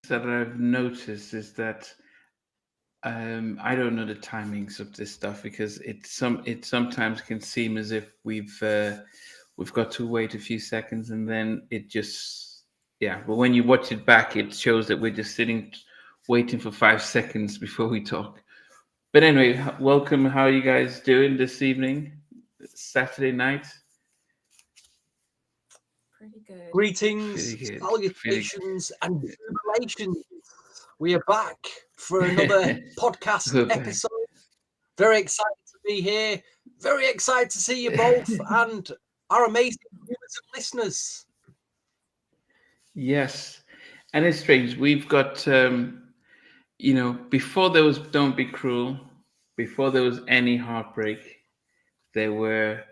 that I've noticed is that I don't know the timings of this stuff because it sometimes can seem as if we've got to wait a few seconds and then it just yeah. But when you watch it back, it shows that we're just sitting waiting for 5 seconds before we talk. But anyway, welcome. How are you guys doing this evening? Saturday night. Pretty good. Pretty Greetings, good. Pretty salutations, and jubilations. We are back for another podcast good. episode. Very excited to be here. Very excited to see you both and our amazing viewers and listeners. Yes, and it's strange. We've got, before there was "Don't Be Cruel," before there was any heartbreak, there were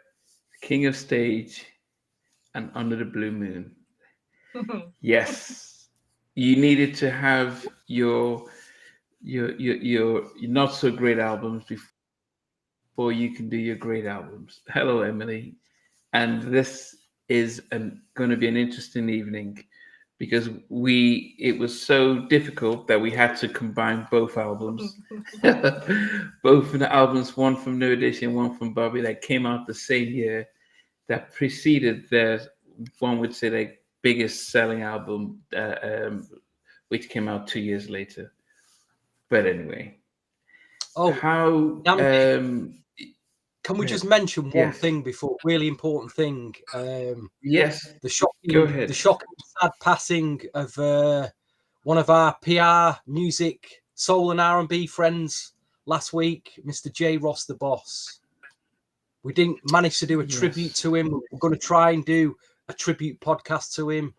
"King of Stage" and "Under the Blue Moon." Yes, you needed to have your not so great albums before you can do your great albums. Hello, Emily, and this is going to be an interesting evening because it was so difficult that we had to combine both albums. Both of the albums, one from New Edition, one from Bobby, that came out the same year, that preceded their, one would say, their biggest selling album, which came out 2 years later. But anyway, Oh, how can we just mention one yes, thing before? Really important thing. yes, The go shocking, ahead. the shocking, sad passing of one of our PR, music, soul, and R&B friends last week, Mr. J. Ross, the boss. We didn't manage to do a tribute Yes. to him. We're going to try and do a tribute podcast to him,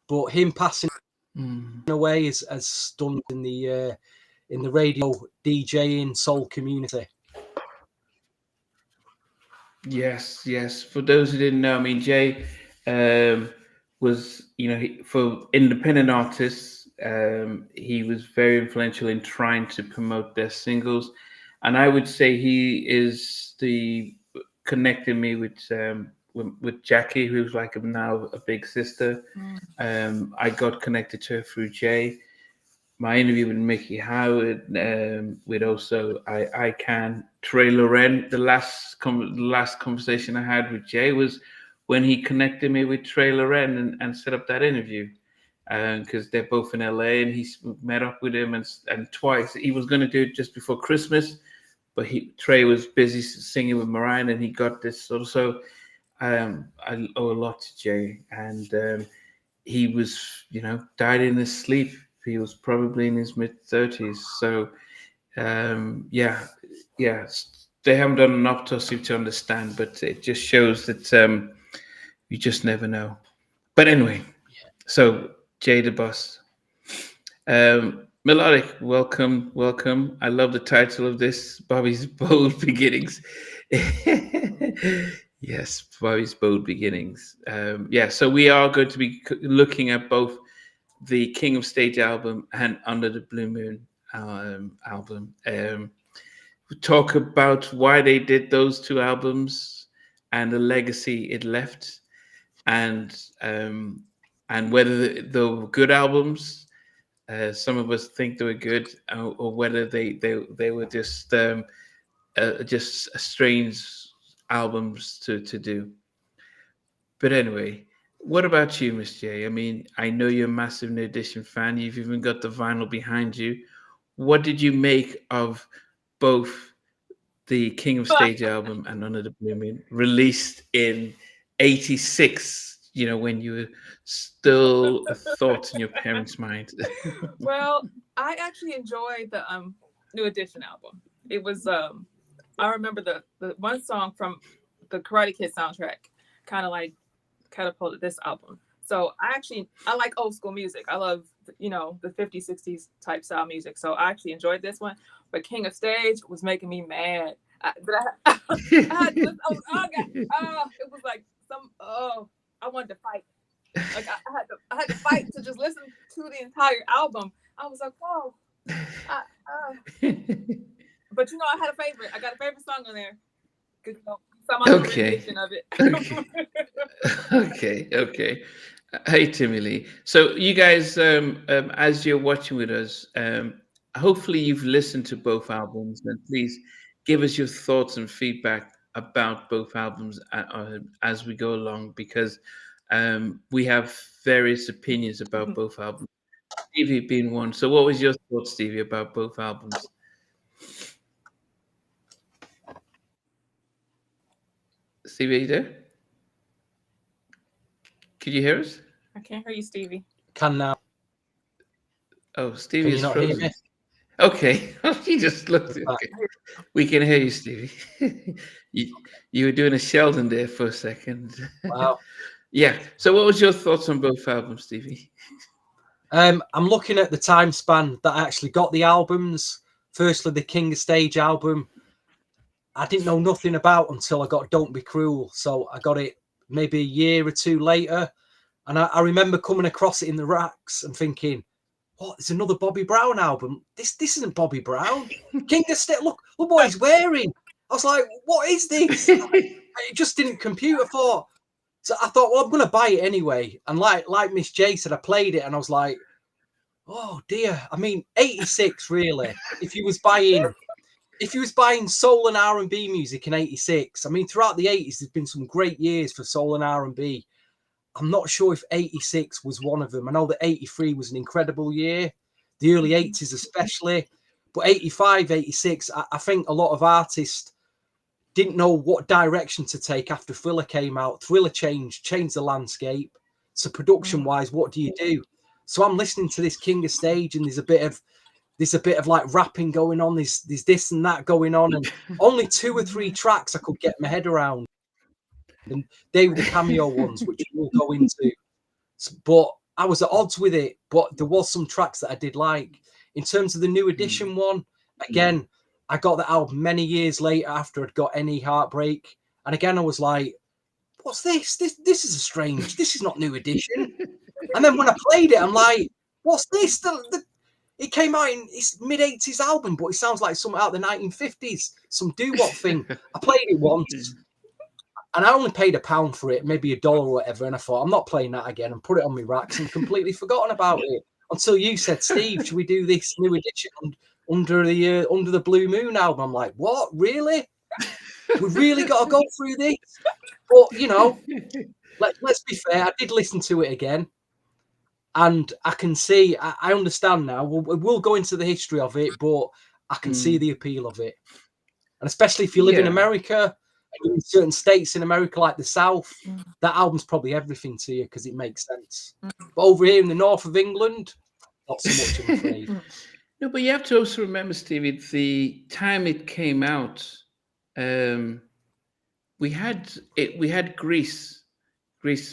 but him passing Mm. away has stunned in the radio DJing soul community. Yes, yes. For those who didn't know, I mean, Jay was, for independent artists, he was very influential in trying to promote their singles, and I would say he is the connecting me with Jackie, who's like now a big sister. I got connected to her through Jay. My interview with Mickey Howard, with also I Can Trey Loren. The last conversation I had with Jay was when he connected me with Trey Loren and set up that interview, because they're both in LA and he met up with him and twice he was going to do it just before Christmas, but Trey was busy singing with Mariah and he got this sort of so. I owe a lot to Jay, and he was, died in his sleep. He was probably in his mid 30s. So, yeah, yeah, they haven't done an autopsy to understand, but it just shows that you just never know. But anyway, so Jay the Boss. Melodic, welcome, welcome. I love the title of this, Bobby's Bold Beginnings. Yes, Bobby's Bold Beginnings. Yeah, so we are going to be looking at both the King of Stage album and Under the Blue Moon album. We talk about why they did those two albums and the legacy it left, and whether they were good albums. Some of us think they were good, or whether they were just strange albums to do. But anyway, what about you, Miss J? I mean, I know you're a massive New Edition fan. You've even got the vinyl behind you. What did you make of both the King of Stage album and Under the Blue Moon, released in '86? When you were still a thought in your parents' mind. Well, I actually enjoyed the New Edition album. It was I remember the one song from the Karate Kid soundtrack kind of like catapulted this album. So I like old school music. I love the 50s, 60s type style music. So I actually enjoyed this one. But King of Stage was making me mad. I had this. Oh God! It was like I wanted to fight. Like I had to fight to just listen to the entire album. I was like, whoa. I, but I had a favorite. I got a favorite song on there. Cause saw my Okay. rendition of it. Okay. Okay. Okay. Hey, Timmy Lee. So, you guys, as you're watching with us, hopefully you've listened to both albums, and please give us your thoughts and feedback about both albums as we go along, because we have various opinions about both albums. Stevie being one. So, what was your thoughts, Stevie, about both albums? Stevie, are you there? Could you hear us? I can't hear you, Stevie. Can now? Oh, Stevie Can you is not hear frozen. me? Okay, he just looked. Back. Okay. We can hear you, Stevie. You were doing a Sheldon there for a second. Wow. Yeah. So, what was your thoughts on both albums, Stevie? I'm looking at the time span that I actually got the albums. Firstly, the King of Stage album, I didn't know nothing about until I got Don't Be Cruel. So I got it maybe a year or two later. And I remember coming across it in the racks and thinking, what? There's another Bobby Brown album. This isn't Bobby Brown. King of Stage, look what he's wearing. I was like, what is this? It just didn't compute. So I thought, well, I'm going to buy it anyway. And like Miss J said, I played it and I was like, oh dear. I mean, 86 really. If you was buying soul and R&B music in 86, I mean, throughout the 80s, there's been some great years for soul and R&B. I'm not sure if 86 was one of them. I know that 83 was an incredible year, the early 80s especially. But 85, 86, I think a lot of artists didn't know what direction to take after Thriller came out. Thriller changed the landscape. So production-wise, what do you do? So I'm listening to this King of Stage, and there's a bit of like rapping going on. There's this and that going on, and only 2 or 3 tracks I could get my head around, and they were the cameo ones, which we'll go into. But I was at odds with it. But there was some tracks that I did like. In terms of the New Edition one, again, I got the album many years later after I'd got Any Heartbreak, and again I was like, "What's this? This is this is not New Edition." And then when I played it, I'm like, "What's this?" It came out in its mid-80s album, but it sounds like something out of the 1950s, some doo-wop thing. I played it once, and I only paid £1 for it, maybe $1 or whatever, and I thought, I'm not playing that again, and put it on my racks and completely forgotten about it until you said, Steve, should we do this New Edition under the Blue Moon album? I'm like, what? Really? We really got to go through this? But, you know, let's be fair, I did listen to it again. And I can see, I understand now. We'll go into the history of it, but I can see the appeal of it. And especially if you live in America, and in certain states in America, like the South, that album's probably everything to you because it makes sense. But over here in the north of England, not so much, I'm afraid. No, but you have to also remember, Stevie, the time it came out, we had Greece.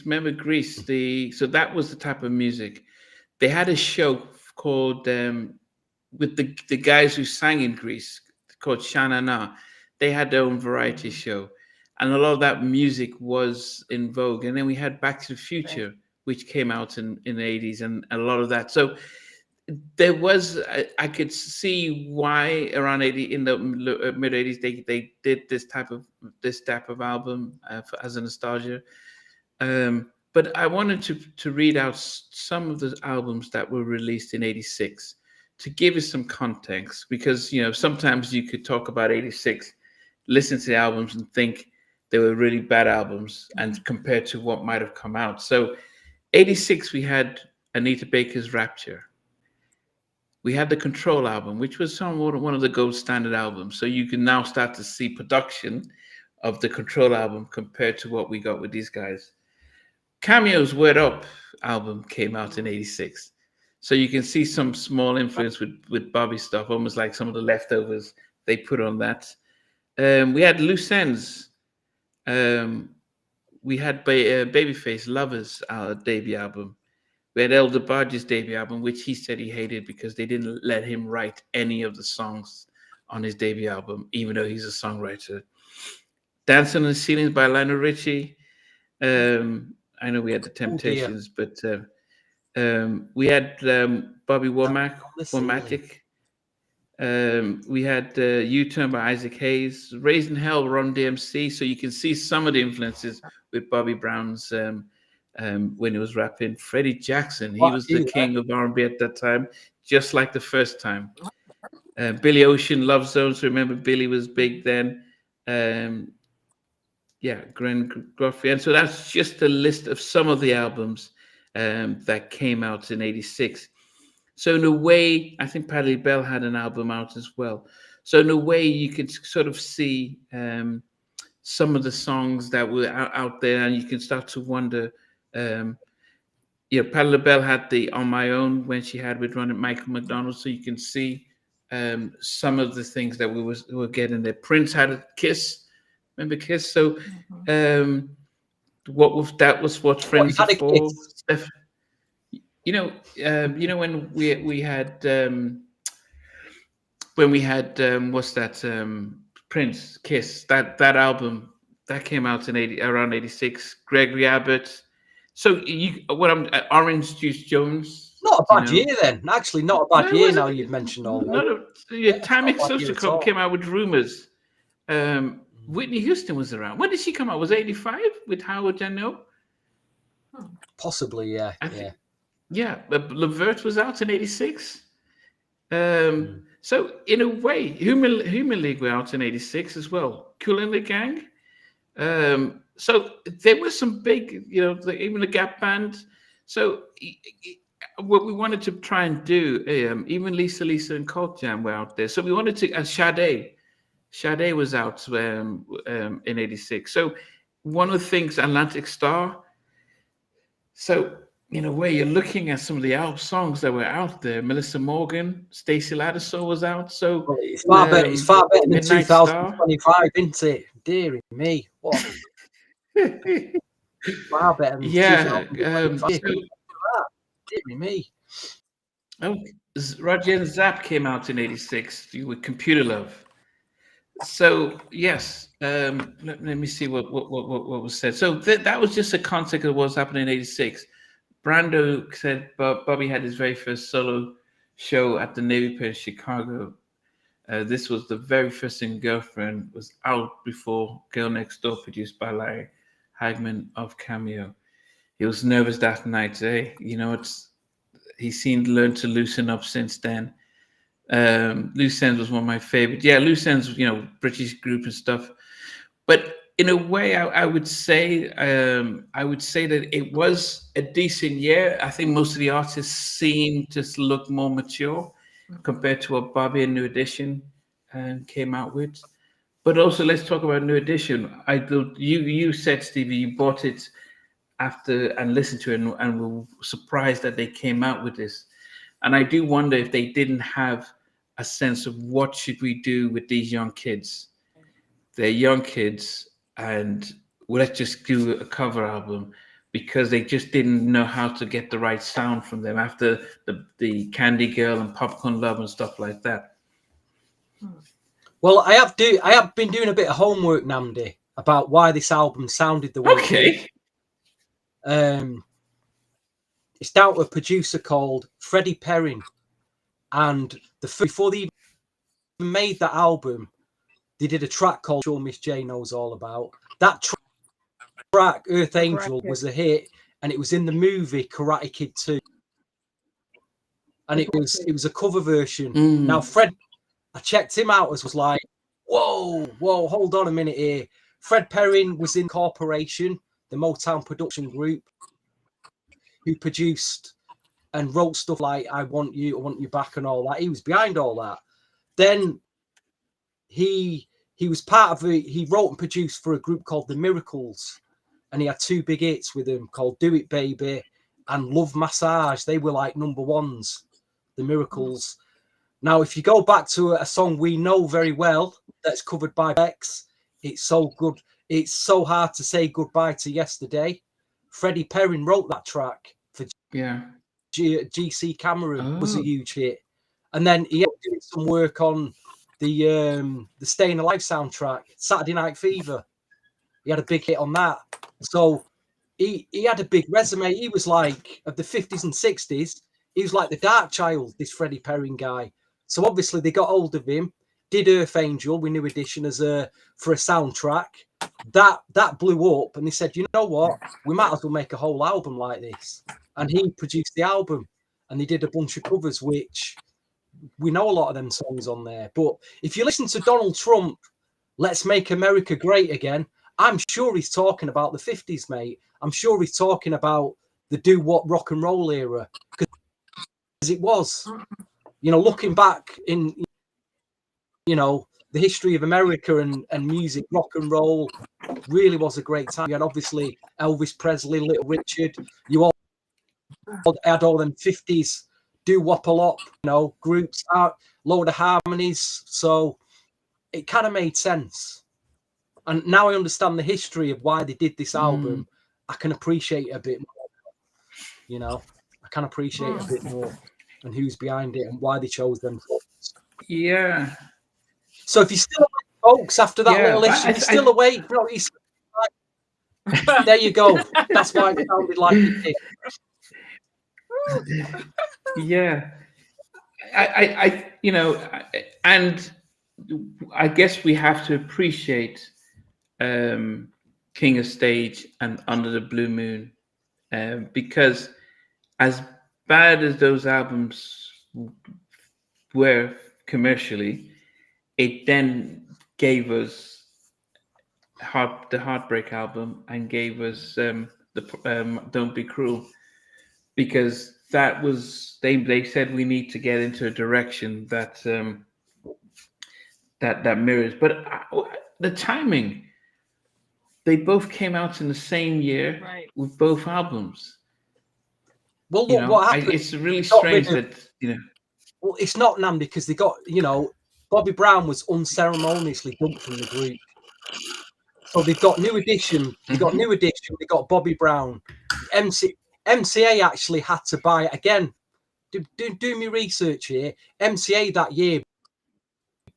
Remember Greece? So that was the type of music. They had a show called with the guys who sang in Greece called Shanana. They had their own variety show, and a lot of that music was in vogue. And then we had Back to the Future, which came out in the 80s, and a lot of that. So there was, I could see why around 80 in the mid 80s they did this type of album as a nostalgia. But I wanted to read out some of the albums that were released in 86 to give us some context, because sometimes you could talk about 86, listen to the albums and think they were really bad albums and compared to what might have come out. So 86 we had Anita Baker's Rapture. We had the Control album, which was one of the gold standard albums. So you can now start to see production of the Control album compared to what we got with these guys. Cameo's Word Up album came out in 86. So you can see some small influence with Bobby stuff, almost like some of the leftovers they put on that. We had Loose Ends. We had Babyface Lovers, our debut album. We had Elder Barge's debut album, which he said he hated because they didn't let him write any of the songs on his debut album, even though he's a songwriter. Dancing on the Ceilings by Lionel Richie. I know we had the Temptations, but we had Bobby Womack. We had U-Turn by Isaac Hayes, Raising Hell, Run DMC. So you can see some of the influences with Bobby Brown's when he was rapping. Freddie Jackson, he What was a the few, king of R&B at that time, just like the first time. Billy Ocean, Love Zones. Remember, Billy was big then. Um, yeah, Glenn Gruffy. And so that's just a list of some of the albums that came out in '86. So in a way, I think Patti Bell had an album out as well. So in a way, you can sort of see some of the songs that were out there, and you can start to wonder. Um, Patti LaBelle had the "On My Own" when she had with Ronald Michael McDonald, so you can see some of the things that we were getting there. Prince had a "Kiss," remember "Kiss"? So um, that was what What, he friends are had a for. kiss? When we had what's that Prince Kiss, that album that came out in around '86. Gregory Abbott. So Orange Juice Jones. Not a You bad know, year then. Actually, not a no, bad it year wasn't. now you've mentioned all those. Not a, Yeah, it's Tammy not a bad year at all. came out with Rumors. Whitney Houston was around. When did she come out? Was it '85 with Howard Janelle? Possibly, yeah. Yeah, Levert was out in '86. So in a way, Human League were out in '86 as well. Cool in the Gang. So there were some big, even the Gap Band. So what we wanted to try and do, even Lisa and Cult Jam were out there. So we wanted to, and Sade was out in '86. So one of the things, Atlantic Star. So in a way, you're looking at some of the songs that were out there. Melissa Morgan, Stacey Ladishaw was out. So Well, it's far better. It's far better than Midnight Star. 2025, isn't it? Dear me, what? Far better than Yeah. 2025. Dear me. Oh, Roger and Zapp came out in '86 with Computer Love. So yes, let me see what was said. So that was just a context of what's happening in '86. Brando said Bobby had his very first solo show at the Navy Pier in Chicago. This was the very first thing Girlfriend was out before Girl Next Door, produced by Larry Hagman of Cameo. He was nervous that night. He seemed to learn to loosen up since then. Loose Ends was one of my favorite. Yeah, Loose Ends, British group and stuff. But in a way, I would say that it was a decent year. I think most of the artists seemed to look more mature compared to what Bobby and New Edition came out with. But also, let's talk about New Edition. You said, Stevie, you bought it after and listened to it and were surprised that they came out with this. And I do wonder if they didn't have a sense of what should we do with these young kids. They're young kids, and let's just do a cover album, because they just didn't know how to get the right sound from them after the Candy Girl and Popcorn Love and stuff like that. Well, I have been doing a bit of homework, Namdi, about why this album sounded the way it did. It's down to a producer called Freddie Perrin, and before they even made that album, they did a track called "Sure Miss J Knows All About." That track, Earth Angel, was a hit, and it was in the movie Karate Kid 2, and it was a cover version. Now, I checked him out as was like, whoa, hold on a minute here. Fred Perrin was in Corporation, the Motown production group, who produced and wrote stuff like I Want You Back and all that. He was behind all that. Then he was part of he wrote and produced for a group called The Miracles, and he had two big hits with them called Do It Baby and Love Massage. They were like number ones, The Miracles. Now, if you go back to a song we know very well that's covered by Bex, it's so good. It's so hard to say goodbye to yesterday. Freddie Perrin wrote that track for GC Cameron. Was a huge hit, and then he ended doing some work on the Staying Alive soundtrack, Saturday Night Fever. He had a big hit on that, so he had a big resume. He was like, of the 50s and 60s, he was like the dark child, this Freddie Perrin guy. So obviously they got hold of him, did Earth Angel with New Edition for a soundtrack, that blew up, and they said, you know what, we might as well make a whole album like this. And he produced the album, and they did a bunch of covers, which we know a lot of them songs on there. But if you listen to Donald Trump, Let's Make America Great Again, I'm sure he's talking about the 50s, mate. I'm sure he's talking about the do-what rock and roll era, because it was, looking back in, the history of America and music, rock and roll really was a great time. You had obviously Elvis Presley, Little Richard. You all had all them 50s do-wop-a-lop, groups, load of harmonies. So it kind of made sense. And now I understand the history of why they did this album. I can appreciate it a bit more. I can appreciate it a bit more, and who's behind it and why they chose them. Yeah. So if you're still awake, folks, after that little issue, if you're still awake, bro, there you go. That's why it sounded like it did. Yeah. And I guess we have to appreciate King of Stage and Under the Blue Moon, because as bad as those albums were commercially, it then gave us the Heartbreak album and gave us the Don't Be Cruel, because that was they said we need to get into a direction that that mirrors. But the timing, they both came out in the same year, right, with both albums. Well, look what happened. It's really strange that Well, it's not, Nam, because they got Bobby Brown was unceremoniously dumped from the group. So they've got New Edition. They got New Edition. They got Bobby Brown. MCA actually had to buy it again. Do me research here. MCA that year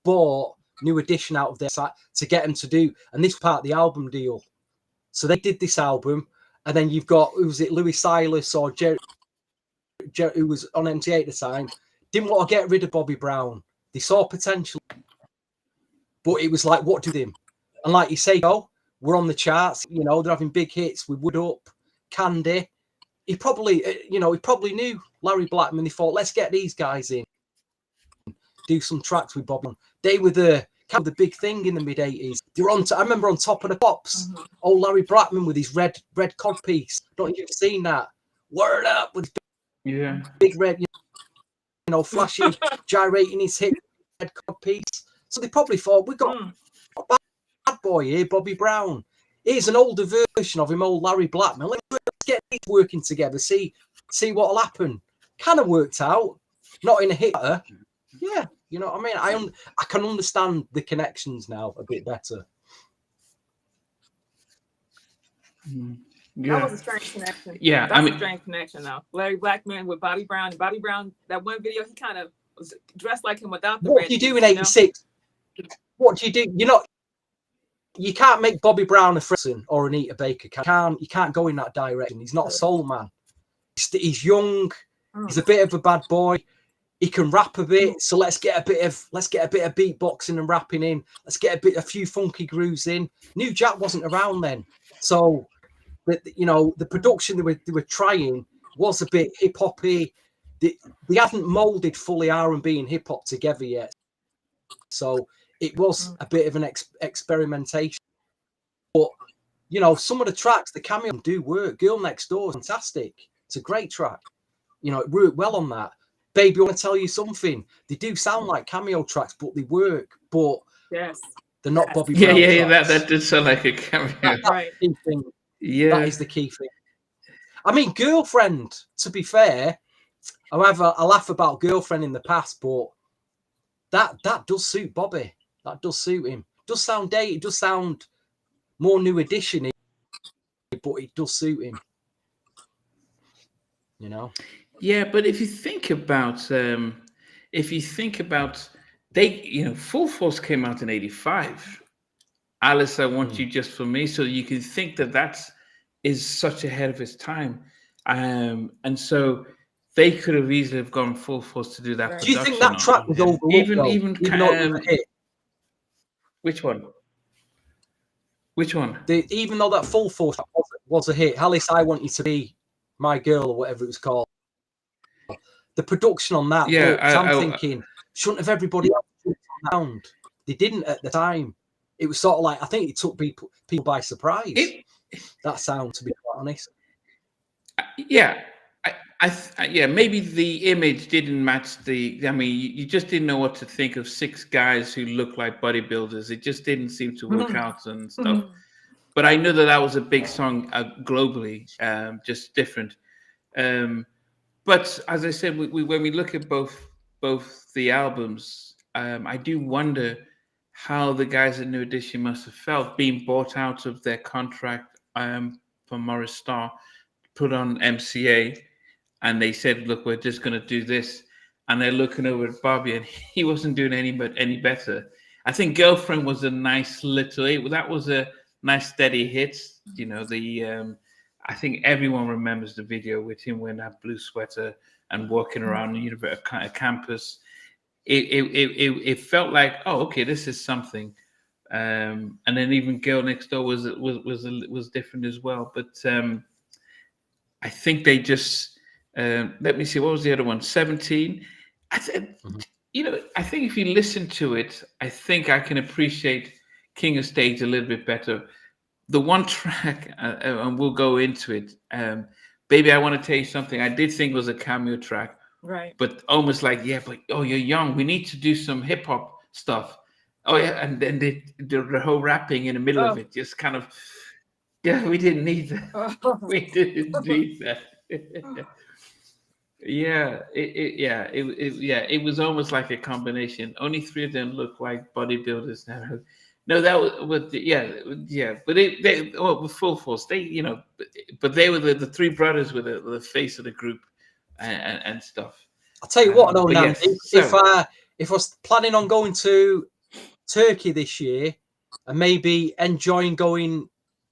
bought New Edition out of their site to get them to do, and this part of the album deal. So they did this album, and then you've got, who was it, Louis Silas or Jerry, who was on MCA at the time, didn't want to get rid of Bobby Brown. They saw potential, but it was like, what do them? And like you say, we're on the charts. They're having big hits with Wood Up, Candy. He probably knew Larry Blackman. They thought, let's get these guys in, do some tracks with Bobby. They were the big thing in the mid '80s. They were I remember on Top of the Pops. Old Larry Blackman with his red cod piece. Don't you ever seen that? Word Up with big red, flashy, gyrating his hip, red cod piece. So they probably thought, we got a bad boy here, Bobby Brown. Here's an older version of him, old Larry Blackman. Let's get these working together. See what'll happen. Kind of worked out. Not in a hit. Yeah, you know what I mean? I can understand the connections now a bit better. That was a strange connection. Yeah, that's a strange connection though. Larry Blackman with Bobby Brown. And Bobby Brown, that one video, he kind of was dressed like him without the. What do you do in '86? What do you do? You can't make Bobby Brown a Frisson or Anita Baker. You can't go in that direction. He's not a soul man. He's young. He's a bit of a bad boy. He can rap a bit. So let's get a bit of beatboxing and rapping in. Let's get a few funky grooves in. New Jack wasn't around then, so the production they were trying was a bit hip hoppy. They hadn't molded fully R&B and hip hop together yet, so it was a bit of an experimentation. But some of the tracks, the cameo do work. Girl Next Door is fantastic. It's a great track. It worked well on that. Baby, I want to tell you something. They do sound like cameo tracks, but they work. But yes, they're not Bobby Brown. Yeah. That did sound like a cameo. Right. Yeah, that is the key thing. I mean, Girlfriend. To be fair, however, I laugh about Girlfriend in the past, but that does suit Bobby. That does suit him. It does sound dated. It does sound more New Edition, but it does suit him. Yeah, but if you think about they, Full Force came out in '85. Alice, I Want You Just For Me. So you can think that is such ahead of its time. And so they could have easily have gone full force to do that. Do you think that track was overlooked? Even which one? Which one? Even though that Full Force was a hit, Alice, I Want You to Be My Girl, or whatever it was called. The production on that, Yeah, I'm thinking, shouldn't have everybody else around? They didn't at the time. It was sort of like, I think it took people by surprise. That sound, to be quite honest. Yeah, yeah, maybe the image didn't match the. I mean, you just didn't know what to think of six guys who look like bodybuilders. It just didn't seem to work out and stuff. But I know that was a big song globally, just different. But as I said, when we look at both the albums, I do wonder how the guys at New Edition must have felt being bought out of their contract from Morris Starr, put on MCA, and they said, "Look, we're just going to do this," and they're looking over at Bobby, and he wasn't doing any better. I think "Girlfriend" was a nice little. That was a nice steady hit. You know, I think everyone remembers the video with him wearing that blue sweater and walking around the campus. It felt like, oh, okay, this is something. And then even "Girl Next Door" was different as well. But I think they just let me see, what was the other one? 17. I said, I think if you listen to it, I think I can appreciate King of Stage a little bit better. The one track, and we'll go into it. Baby, I Want to Tell You Something. I did think was a cameo track, right? But almost like, yeah, but you're young. We need to do some hip hop stuff. Oh yeah, and then the whole rapping in the middle of it, just kind of, yeah, we didn't need that. We didn't need that. Yeah, it was almost like a combination. Only three of them look like bodybuilders now. No, that was yeah. But with Full Force, but they were the three brothers with the face of the group and stuff. I'll tell you what, though, but Nan, yes, if I was planning on going to Turkey this year and maybe enjoying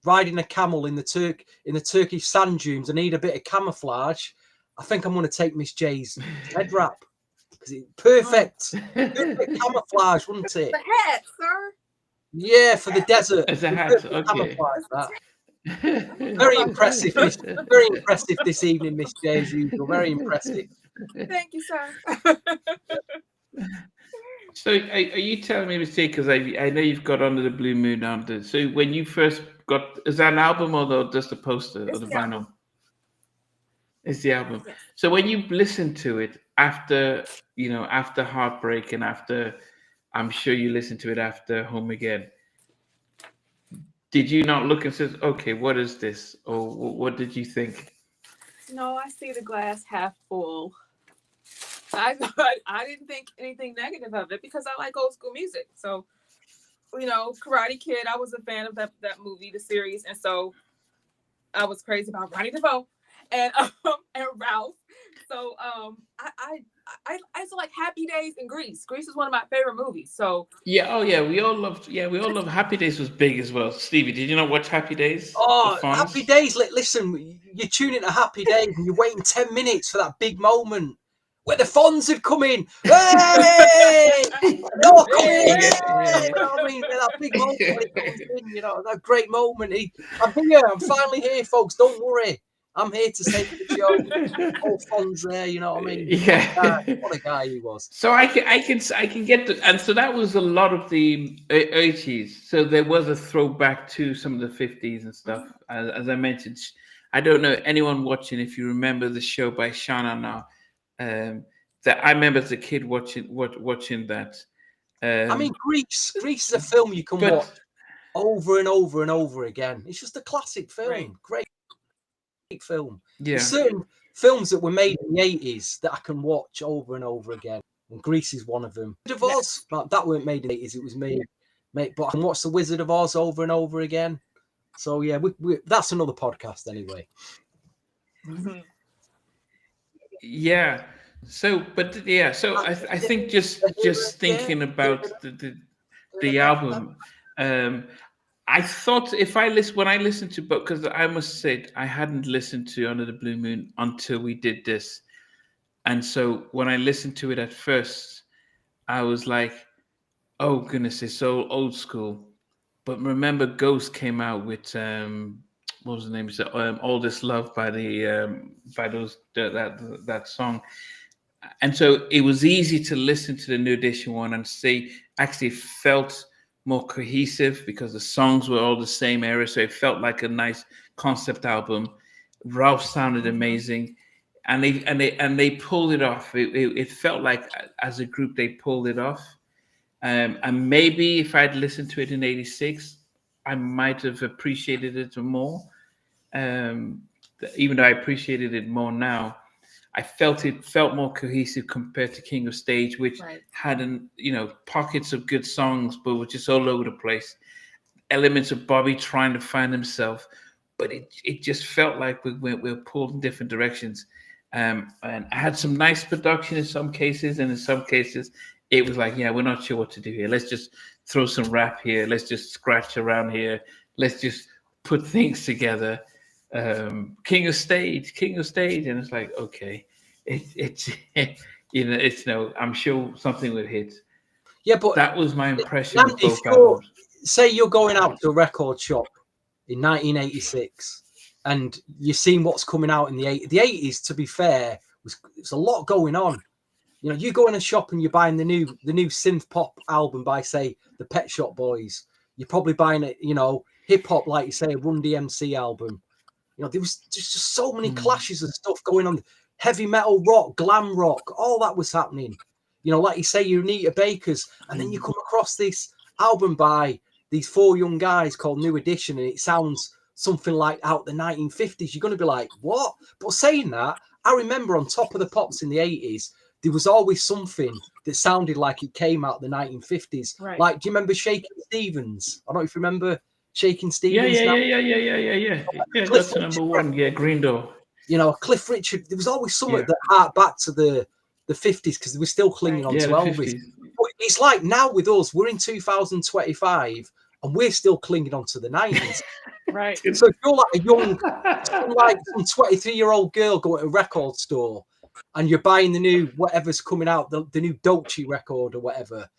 riding a camel in the Turkish sand dunes, I need a bit of camouflage. I think I'm going to take Miss J's head wrap because it's perfect camouflage, wouldn't it? The hat, sir. Yeah, for the desert. As a hat, okay. Very impressive. Very impressive this evening, Miss J, as usual. Very impressive. Thank you, sir. So, are you telling me, Miss J, because I know you've got Under the Blue Moon on. So, when you first got, is that an album or just a poster or the vinyl? Album. It's the album. Yes. So when you listen to it after Heartbreak and after, I'm sure you listened to it after Home Again. Did you not look and say, okay, what is this? Or what did you think? No, I see the glass half full. I didn't think anything negative of it because I like old school music. So, Karate Kid, I was a fan of that movie, the series, and so I was crazy about Ronnie DeVoe and Ralph. So I also like Happy Days and Grease. Grease is one of my favorite movies. So yeah, we all loved Happy Days was big as well. Stevie, did you not watch Happy Days? Oh, Happy Days! Listen, you tune into Happy Days and you're waiting 10 minutes for that big moment where the Fonz had come in. Hey! No, come in! Hey! You know what I mean? That big moment when it comes in, that great moment. I'm here. I'm finally here, folks. Don't worry. I'm here to save the show. All Fonz there, you know what I mean? Yeah. What a guy he was. So I can get the, and so that was a lot of the 80s. So there was a throwback to some of the 50s and stuff. As I mentioned, I don't know anyone watching if you remember the show by Shana now. That I remember as a kid watching that. I mean, Grease is a film you can watch over and over and over again. It's just a classic film. Right. Great film. Yeah. There's certain films that were made in the 80s that I can watch over and over again. And Grease is one of them. Wizard of Oz, that weren't made in the 80s. It was made, but I can watch The Wizard of Oz over and over again. So yeah, that's another podcast anyway. Yeah. So, but yeah. So I think just thinking about the album, I thought when I listened to, because I must say I hadn't listened to Under the Blue Moon until we did this, and so when I listened to it at first, I was like, "Oh goodness, it's so old school," But remember, Ghost came out with what was the name? All This Love by that song. And so it was easy to listen to the New Edition one and say actually felt more cohesive because the songs were all the same era. So it felt like a nice concept album. Ralph sounded amazing, and they pulled it off. It felt like as a group they pulled it off. And maybe if I'd listened to it in '86, I might have appreciated it more. Even though I appreciated it more now, it felt more cohesive compared to King of Stage, which had pockets of good songs, but was just all over the place. Elements of Bobby trying to find himself, but it just felt like we're pulled in different directions. And I had some nice production in some cases, and in some cases it was like, yeah, we're not sure what to do here. Let's just throw some rap here. Let's just scratch around here. Let's just put things together. King of Stage, and it's like, okay, it's I'm sure something would hit. Yeah, but that was my impression Nandi, of both albums. Say you're going out to a record shop in 1986 and you're seeing what's coming out in the 80s. To be fair, there's a lot going on. You go in a shop and you're buying the new synth pop album by, say, the Pet Shop Boys. You're probably buying it, hip hop, like you say, a Run DMC album. There was just so many clashes of stuff going on. Heavy metal, rock, glam rock, all that was happening. Like you say, you Anita Bakers, and then you come across this album by these four young guys called New Edition, and it sounds something like out the 1950s. You're going to be like, what? But saying that, I remember on Top of the Pops in the 80s, there was always something that sounded like it came out the 1950s. Right. Like, do you remember Shakin' Stevens? I don't know if you remember Shakin' Stevens. Yeah. That's the number one. Yeah, Green Door. Cliff Richard. There was always something that harked back to the 50s because they were still clinging on to Elvis. 50s. But it's like now with us, we're in 2025 and we're still clinging on to the 90s. Right. So if you're like a young, some 23-year-old girl going to a record store and you're buying the new whatever's coming out, the new Dolce record or whatever,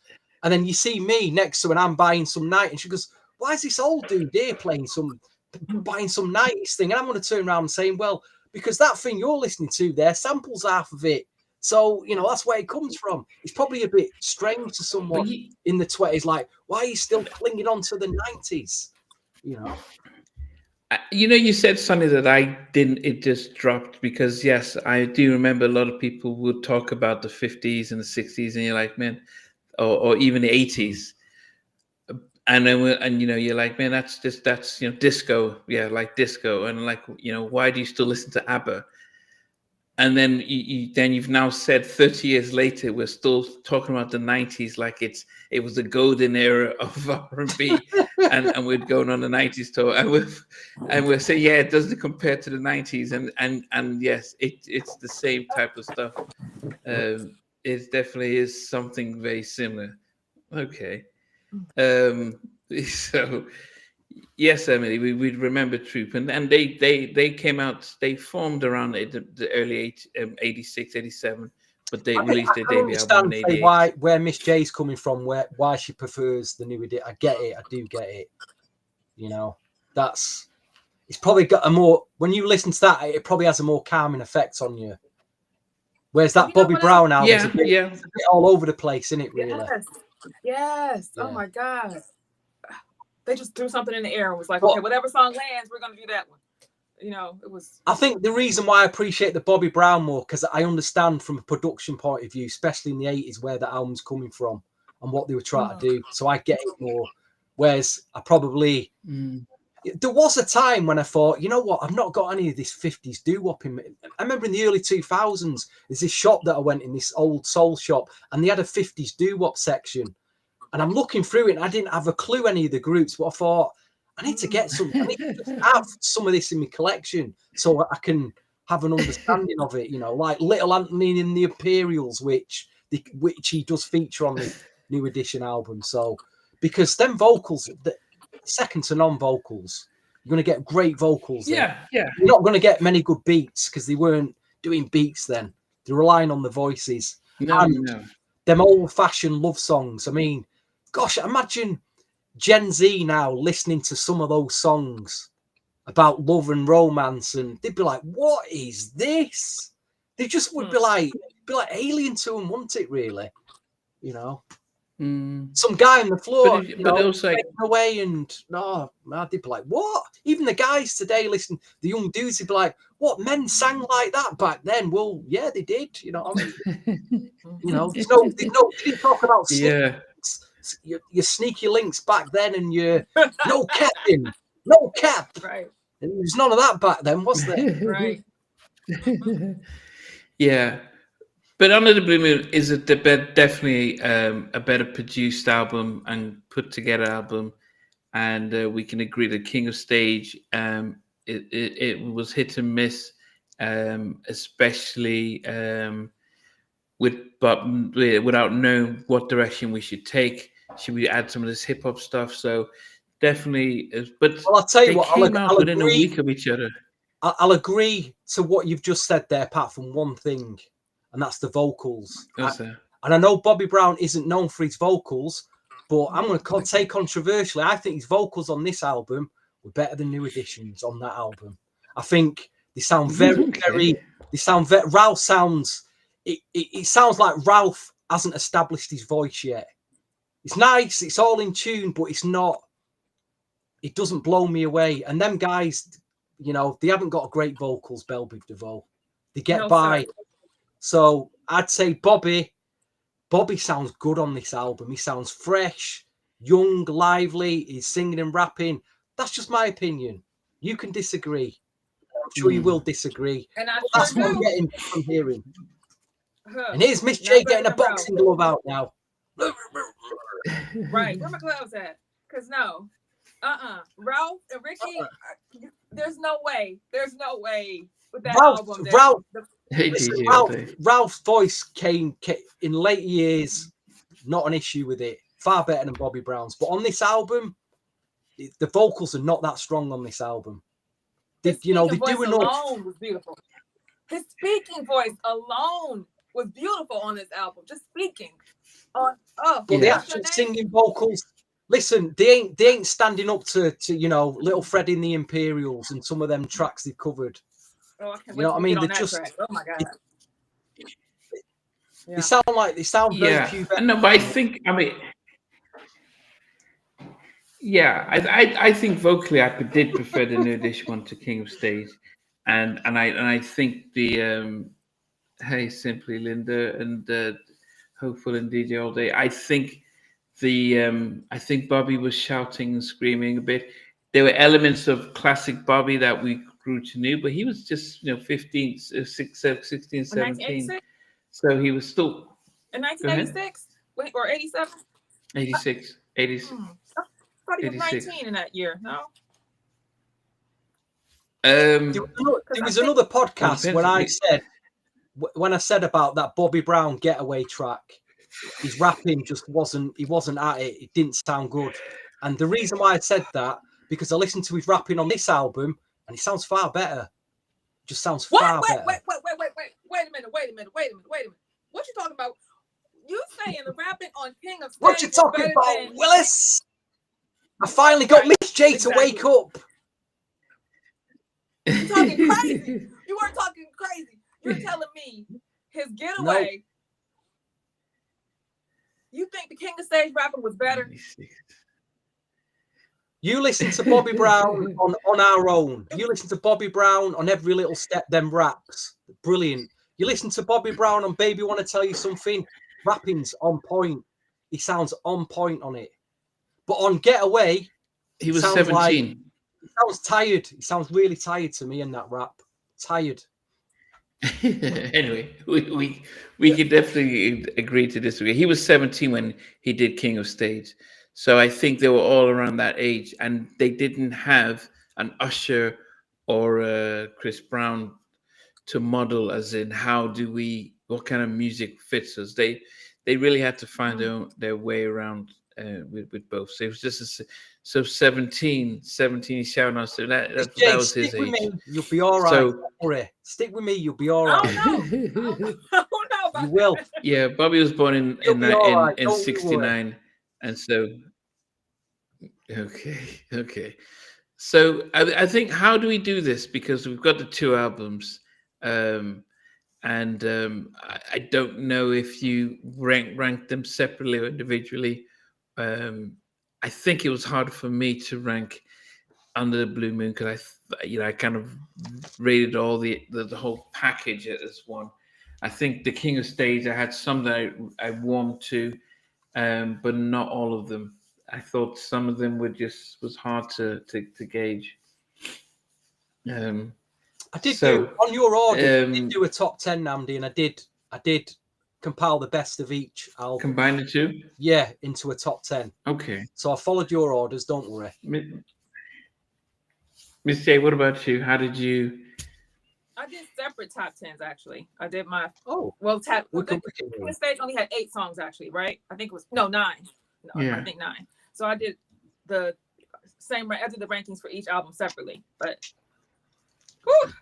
and then you see me next to her and I'm buying some night, and she goes, why is this old dude here buying some 90s thing? And I'm going to turn around and say, well, because that thing you're listening to there samples half of it. So, that's where it comes from. It's probably a bit strange to someone in the 20s, like, why are you still clinging on to the 90s? You said, Sonny, that it just dropped because, yes, I do remember a lot of people would talk about the 50s and the 60s, and you're like, man, or even the 80s. And then, you're like, man, that's disco. Yeah, like disco. And like, why do you still listen to ABBA? And then you've now said 30 years later, we're still talking about the 90s like it was the golden era of R&B, and we're going on the 90s tour, and we're saying, yeah, it doesn't compare to the 90s, and yes, it's the same type of stuff. It definitely is something very similar. Okay, so. Yes, Emily, we remember Troop, and they came out. They formed around the early 86, 87, but they released their debut album in 88. Where Miss J's coming from, why she prefers the New Edition. I get it. I do get it. It's probably got a more, when you listen to that, it probably has a more calming effect on you. Whereas that Bobby Brown album is a bit all over the place, isn't it? Really? Yes. Yeah. Oh my God. They just threw something in the air and was like, okay, whatever song lands, we're going to do that one. It was. I think the reason why I appreciate the Bobby Brown more, because I understand from a production point of view, especially in the 80s, where the album's coming from and what they were trying to do. So I get it more. Whereas I probably, there was a time when I thought, you know what, I've not got any of this 50s doo-wop in me. I remember in the early 2000s, there's this shop that I went in, this old soul shop, and they had a 50s doo-wop section. And I'm looking through it, and I didn't have a clue any of the groups, but I thought, I need to get some, I need to have some of this in my collection so I can have an understanding of it, like Little Anthony and the Imperials, which he does feature on the New Edition album. So, because them vocals, second to none vocals, you're going to get great vocals. Yeah. You're not going to get many good beats because they weren't doing beats then. They're relying on the voices. No. Them old-fashioned love songs. I mean, gosh, imagine Gen Z now listening to some of those songs about love and romance, and they'd be like, "What is this?" They just would be like alien to them, wouldn't it? Really, you know. Some guy on the floor, but also like, away, and they'd be like, "What?" Even the guys today, listen, the young dudes, they'd be like, "What? Men sang like that back then?" Well, yeah, they did. You know what I mean? You know, they didn't talk about your sneaky links back then, and your no capping, no cap. Right. And there was none of that back then, was there? Right. Yeah. But Under the Blue Moon is definitely a better produced album and put together album, and we can agree that King of Stage it was hit and miss, especially without knowing what direction we should take. Should we add some of this hip hop stuff? So definitely, but well, I'll tell you what, came out within a week of each other. I'll agree to what you've just said there, apart from one thing. And that's the vocals. And I know Bobby Brown isn't known for his vocals, but I'm going to say controversially, I think his vocals on this album were better than New Editions on that album. I think they sound Ralph sounds, it sounds like Ralph hasn't established his voice yet. It's nice, it's all in tune, but it doesn't blow me away. And them guys, you know, they haven't got great vocals, Belle Biv DeVoe. They get by. Sir. So I'd say Bobby sounds good on this album. He sounds fresh, young, lively. He's singing and rapping. That's just my opinion. You can disagree. I'm sure you will disagree. And that's what I'm getting from hearing. And here's Miss J getting a boxing glove out now. Right. Where my gloves at? Because no. Ralph and Ricky, there's no way. There's no way with that album. Ralph's voice came in late years, not an issue with it. Far better than Bobby Brown's. But on this album, the vocals are not that strong on this album. His speaking voice alone was beautiful. His speaking voice alone was beautiful on this album. Just speaking. But the actual singing vocals, listen, they ain't standing up to Little Fred in the Imperials and some of them tracks they've covered. Oh, I can't wait to get on that track. Oh my god! They sound very few. No, but I think I think vocally I did prefer the New Edition one to King of Stage, and I think the Hey Simply Linda and Hopeful and DJ All Day. I think Bobby was shouting and screaming a bit. There were elements of classic Bobby that we grew to know, but he was just 16, 17. So he was still in 1986 or 87. 86. I thought he was 19 in that year. No. There was another podcast when I said about that Bobby Brown Getaway track, his rapping just wasn't at it. It didn't sound good. And the reason why I said that, because I listened to his rapping on this album and it sounds far better. It just sounds far better. Wait a minute. What you talking about? You saying the rapping on King of Stage? What you talking about, Willis? I finally got Miss J to wake up. You're talking crazy. You weren't talking crazy. You're telling me his Getaway. You think the King of Stage rapping was better? You listen to Bobby Brown on Our Own. You listen to Bobby Brown on Every Little Step, them raps. Brilliant. You listen to Bobby Brown on Baby Wanna Tell You Something. Rapping's on point. He sounds on point on it. But on Getaway, he was 17. He sounds tired. He sounds really tired to me in that rap. Tired. Anyway, we could definitely agree to disagree. He was 17 when he did King of Stage. So I think they were all around that age, and they didn't have an Usher or Chris Brown to model, as in what kind of music fits us. They really had to find their way around with both. So it was just 17 shouting us. So that was his age. Me, you'll be all right. So, stick with me, you'll be all right. You will. Yeah, Bobby was born in 69. And so, Okay. So I think, how do we do this? Because we've got the two albums, um, and I don't know if you rank them separately or individually. Um, I think it was hard for me to rank Under the Blue Moon because I kind of rated all the whole package as one. I think the King of Stage, I had some that I warmed to, but not all of them. I thought some of them was hard to gauge. Um, I did so, do on your order. I did do a top 10, Namdi, and I did compile the best of each album. Combine the two? Yeah, into a top 10. Okay. So I followed your orders. Don't worry. Miss J, what about you? How did you? I did separate top 10s actually. I did my Oh, well tap. the The stage only had 8 songs actually, right? I think it was 9. No, Yeah. I think 9. So I did the same. I did the rankings for each album separately, but. Whew.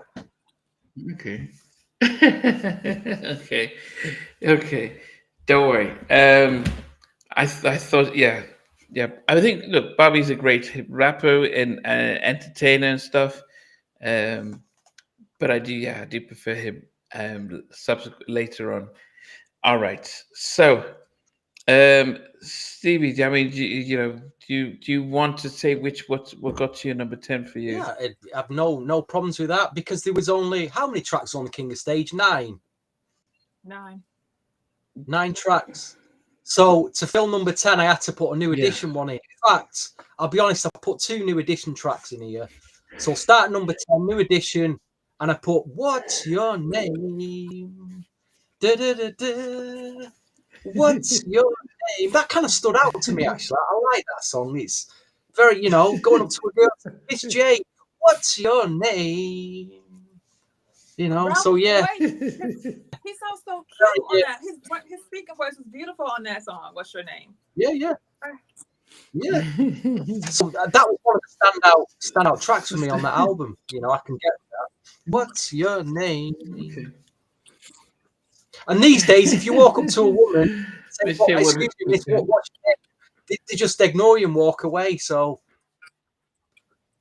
Okay. Okay. Don't worry. I thought, yeah. I think, look, Bobby's a great rapper and entertainer and stuff. But I do prefer him subsequent later on. All right. So, Stevie, I mean, do you want to say what got you number 10 for you? Yeah, I have no problems with that because there was only how many tracks on the King of Stage? 9. 9 tracks. So to fill number 10, I had to put a new edition one in. In fact, I'll be honest, I put 2 new edition tracks in here. So start at number 10, new edition, and I put "What's Your Name?" Da, da, da, da. What's your name? That kind of stood out to me actually. I like that song. It's very, going up to a girl, Miss J, what's your name? So yeah. He sounds so cute on that. His speaking voice was beautiful on that song. What's your name? Yeah. So that was one of the standout tracks for me on that album. I can get that. What's your name? Okay. And these days, if you walk up to a woman, say, excuse me, miss, what's your name? They just ignore you and walk away. So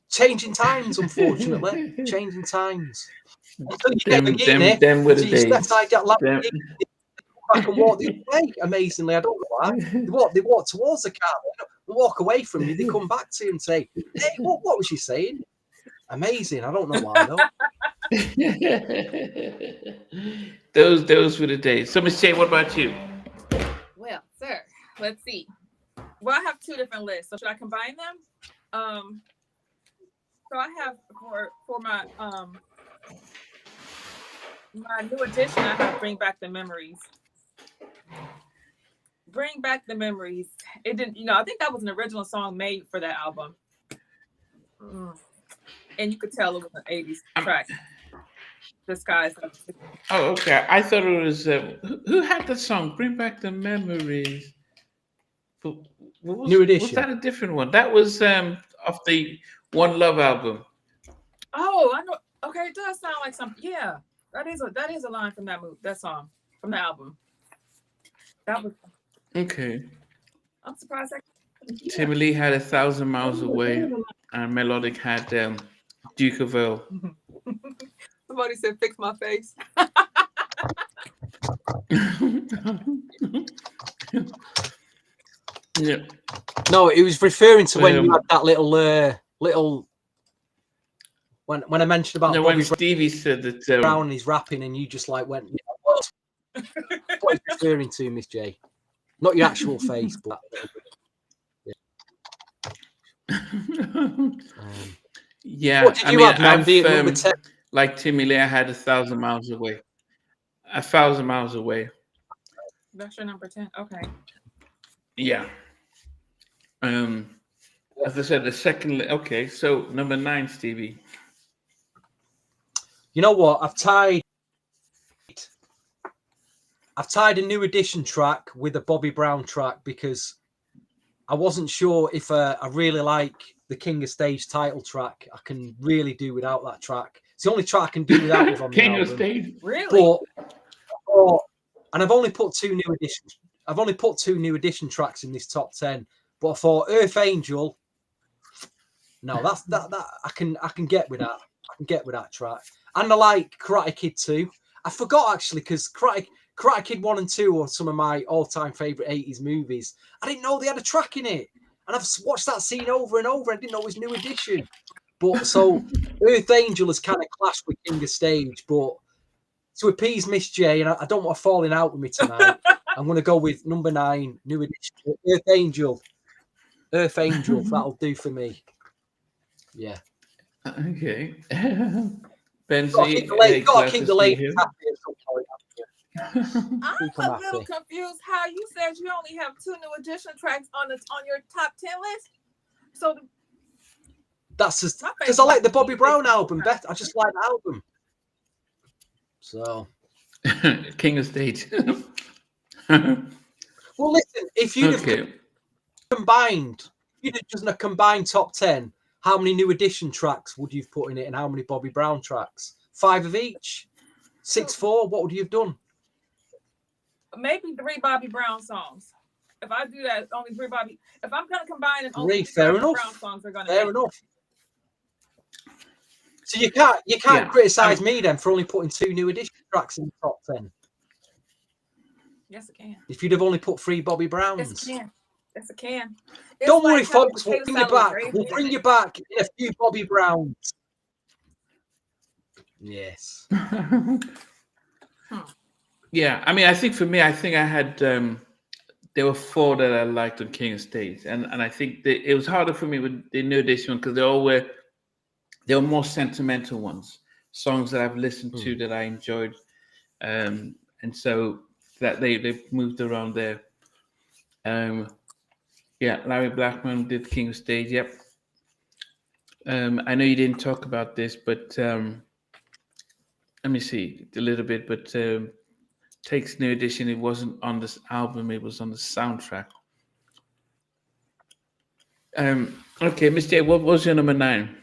changing times, unfortunately. Changing times. Until you get the unit, them were the you step days. aside that lap, they come back and walk the other way. Amazingly, I don't know why. They walk towards the car, they walk away from you, they come back to you and say, "Hey, what was she saying?" Amazing. I don't know why though. Those were the days. So, Miss J, what about you? Well, sir, let's see. Well, I have 2 different lists. So should I combine them? So I have for my my new edition, I have Bring Back the Memories. Bring Back the Memories. It didn't, I think that was an original song made for that album. And you could tell it was an 80s track. Disguised. Oh, okay. I thought it was who had that song? Bring Back the Memories. New edition. Was that a different one? That was off the One Love album. Oh, I know. Okay, it does sound like something. Yeah, that is a line from that song, from the album. That was Okay. I'm surprised. Timmy Lee had 1,000 Miles Away, and Melodic had Duke of Earl. Somebody said, "Fix my face." Yeah. No, it was referring to when you had that little. When I mentioned about no, Bobby when Stevie said that Brown and he's rapping, and you just like went, what are you referring to, Miss J? Not your actual face, but yeah. What did you have, Mandy, at number 10? Like Timmy Lee, I had 1,000 Miles Away. 1,000 Miles Away. That's your number 10. Okay. Yeah. As I said, the second. Okay, so number 9, Stevie. You know what? I've tied a new edition track with a Bobby Brown track because I wasn't sure if I really like the King of Stage title track. I can really do without that track. It's the only track I can do without with on the King of album. Stage, really? And I've only put 2 new edition tracks in this top 10. But I thought Earth Angel No, that I can get with that. I can get with that track. And I like Karate Kid 2. I forgot actually because Karate Kid 1 and 2 are some of my all-time favorite 80s movies. I didn't know they had a track in it. And I've watched that scene over and over. I didn't know it was New Edition. But so Earth Angel has kind of clashed with King of Stage, but to appease Miss J, and I don't want her falling out with me tonight, I'm going to go with number 9, New Edition, Earth Angel. Earth Angel, that'll do for me. Yeah. Okay. Benzie, got to keep the ladies happy at some point. I'm a little confused how you said you only have 2 New Edition tracks on your top 10 list. So that's just because I like the Bobby Brown album better. I just like the album. So King of Stage. Well, listen, if you'd have combined, you'd have just a combined top 10, how many New Edition tracks would you have put in it and how many Bobby Brown tracks? 5 of each? 6-4? What would you have done? Maybe 3 Bobby Brown songs. If I do that, only 3 Bobby. If I'm going to combine them, only 3 Bobby Brown songs are going to. Fair enough. So you can't criticize me then for only putting 2 New Edition tracks in the top 10. Yes, I can. If you'd have only put 3 Bobby Browns. Yes, I can. Yes, I can. Don't worry, folks. We'll bring you back. We'll bring you back in a few Bobby Browns. Yes. Yeah, I mean, I think for me, I think I had there were 4 that I liked on King of Stage, and I think that it was harder for me with the New Edition because they were more sentimental ones, songs that I've listened to that I enjoyed, and so that they moved around there. Yeah, Larry Blackman did King of Stage. Yep. I know you didn't talk about this, but let me see a little bit. But Takes New Edition. It wasn't on this album. It was on the soundtrack. Okay, Miss J, what was your number 9?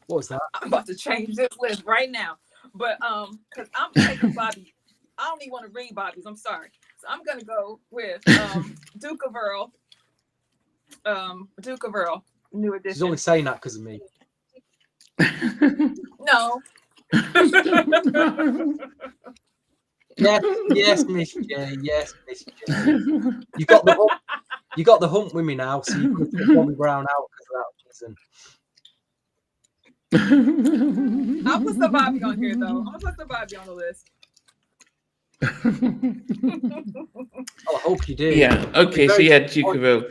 What was that? I'm about to change this list right now, but because I'm taking Bobby. I don't even want to read Bobby's. I'm sorry. So I'm gonna go with Duke of Earl. Duke of Earl, New Edition. She's only saying that because of me. No. Yes, Miss J. Yes, Miss J. You got the hump. You got the hump with me now, so you could put Bobby Brown out because of that reason. I'll put some Bobby on here though. I'm gonna put some Bobby on the list. I hope you do. Yeah. Okay. So yeah, Duke of Earl.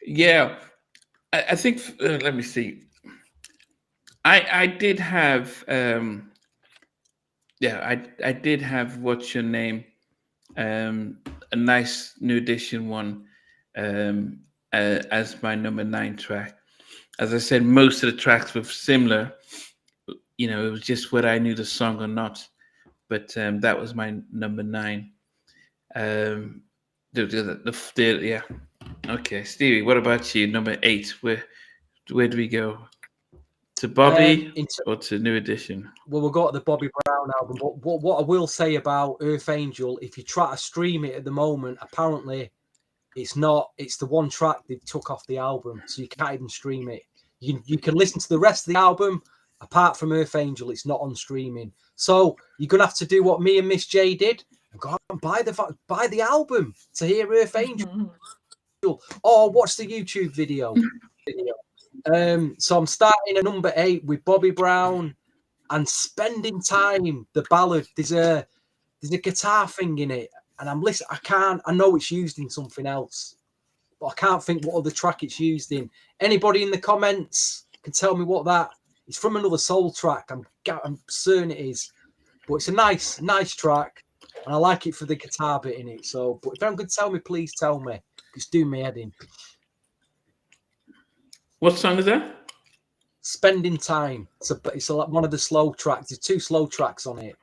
Yeah, I think. Let me see. I did have. I did have What's Your Name, a nice New Edition one, as my number 9 track. As I said, most of the tracks were similar. You know, it was just whether I knew the song or not. But that was my number 9. Yeah. Okay, Stevie, what about you? Number 8. Where do we go? To Bobby or to New Edition? Well, we'll go to the Bobby Brown album. But what I will say about Earth Angel, if you try to stream it at the moment, apparently it's not. It's the one track they took off the album, so you can't even stream it. You can listen to the rest of the album. Apart from Earth Angel, it's not on streaming. So you're gonna have to do what me and Miss J did and go out and buy the album to hear Earth Angel, or watch the YouTube video. So I'm starting at number 8 with Bobby Brown and Spending Time. The ballad. There's a guitar thing in it, and I'm listening. I know it's used in something else, but I can't think what other track it's used in. Anybody in the comments can tell me what that. It's from another soul track. I'm certain it is, but it's a nice track, and I like it for the guitar bit in it. So, but if anyone could tell me, please tell me. It's doing me head in. What song is that? Spending Time. It's one of the slow tracks. There's 2 slow tracks on it.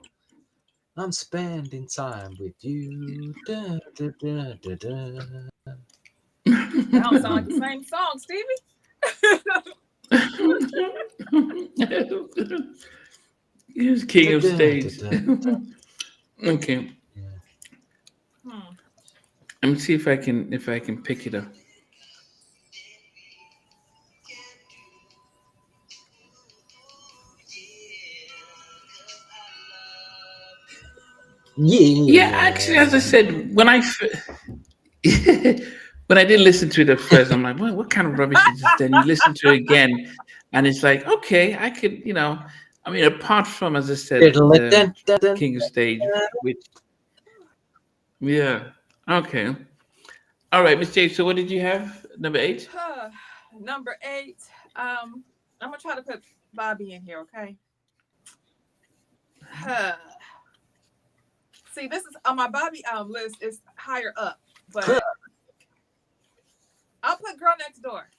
I'm spending time with you. Da, da, da, da, da. That don't sound like the same song, Stevie. He was King of Stage. Okay. Let me see if I can pick it up. Yeah, actually, as I said, when I did listen to it at first, I'm like, what kind of rubbish is this? Then you listen to it again, and it's like, okay, I could, I mean, apart from, as I said, King of Stage, which, yeah, okay, all right, Miss J. So, what did you have? Number 8. Number 8. I'm gonna try to put Bobby in here, okay? See, this is on my Bobby list. Is higher up, but I'll put Girl Next Door.